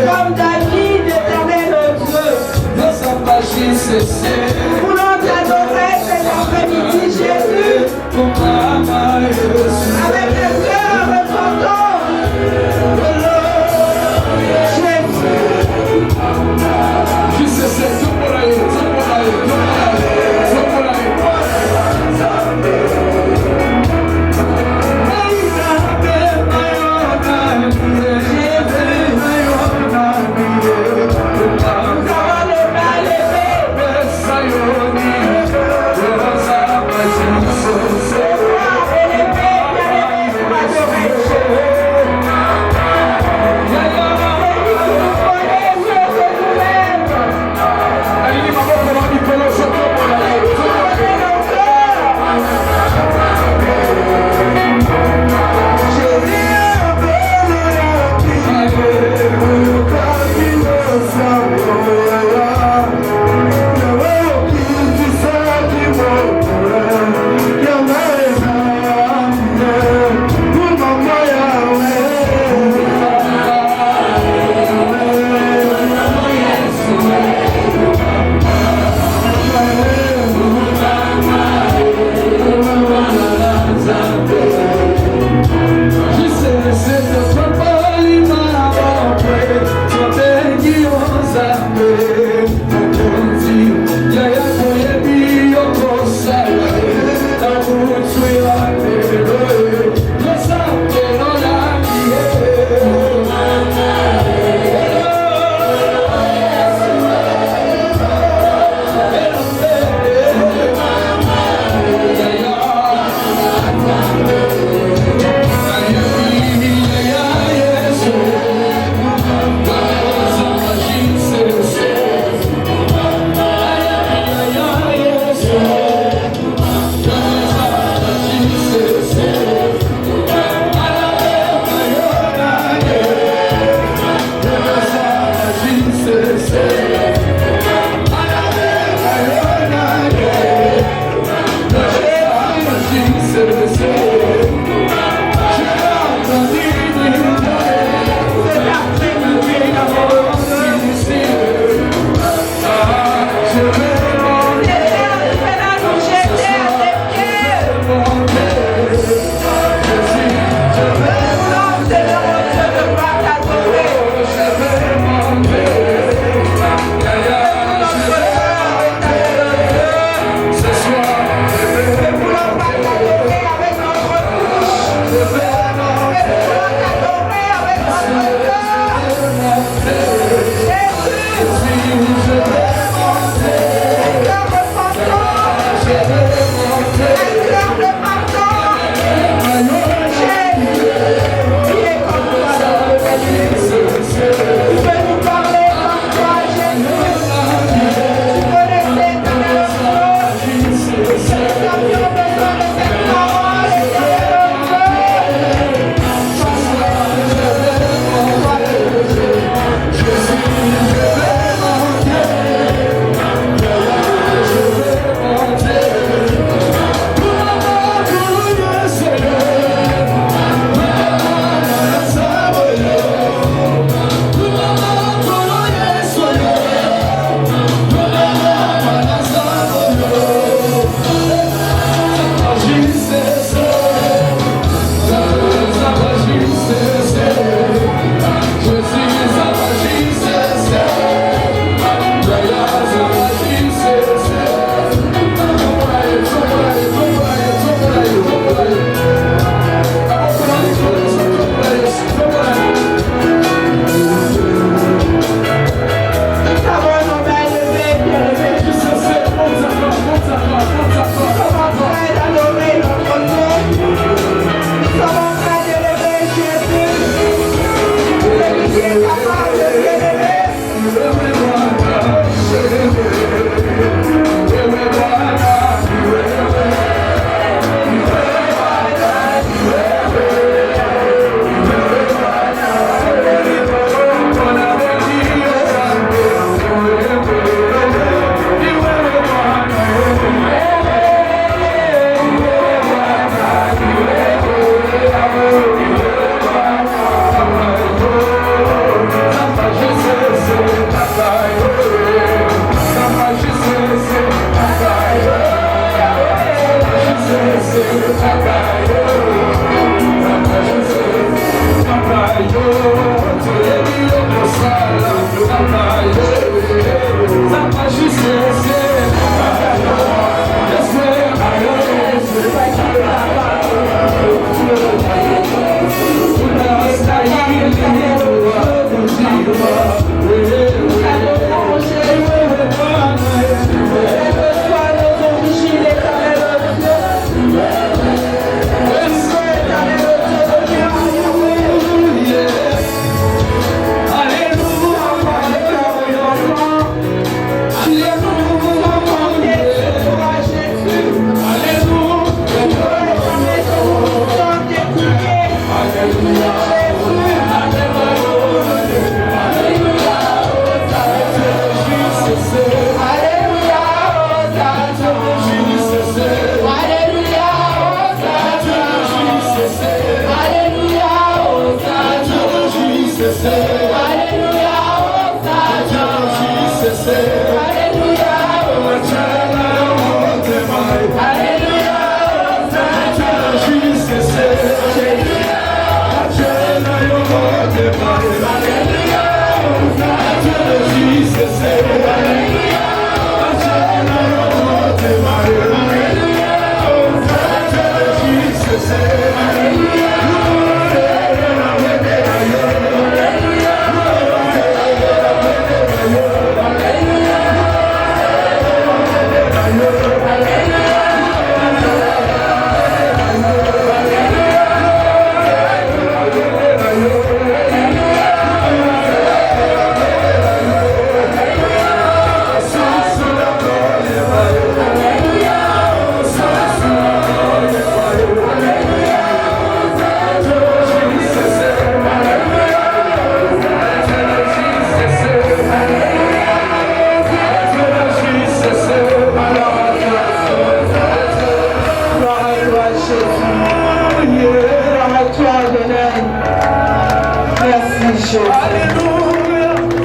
Comme David, éternel Dieu. Voulons t'adorer cet après-midi, Jésus. Avec les cœurs repentants.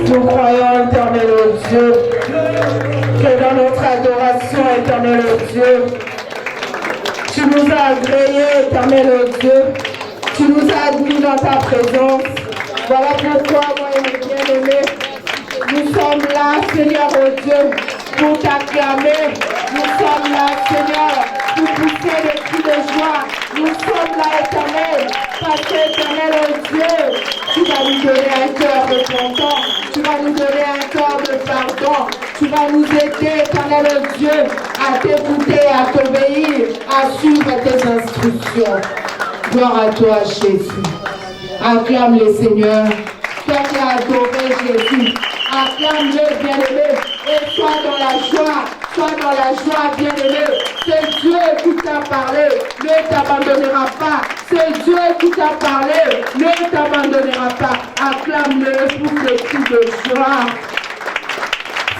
Nous croyons, éternel Dieu, que dans notre adoration, éternel Dieu, tu nous as agréés, éternel Dieu, tu nous as admis dans ta présence. Voilà pourquoi, moi et mes bien-aimés, nous sommes là, Seigneur Dieu, pour t'acclamer. Nous sommes là, Seigneur, pour pousser des cris de joie. Nous sommes là, éternel, parce que, éternel Dieu, tu vas nous donner un cœur repentant, tu vas nous donner un cœur de pardon, tu vas nous aider, éternel Dieu, à t'écouter, à t'obéir, à suivre tes instructions. Gloire à toi, Jésus. Acclame-le, Seigneur. Toi qui as adoré Jésus, acclame-le, bien-aimé, et sois dans la joie, bien-aimé. C'est Dieu qui t'a parlé, ne t'abandonnera pas. C'est Dieu qui t'a parlé, ne t'abandonnera pas. Acclame-le pour le cri de joie.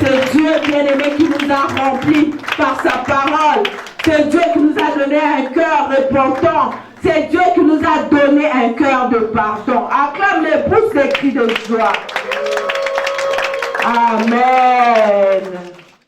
C'est Dieu, bien-aimé, qui nous a remplis par sa parole. C'est Dieu qui nous a donné un cœur repentant. C'est Dieu qui nous a donné un cœur de pardon. Acclame-le, pousse les cris de joie. Amen.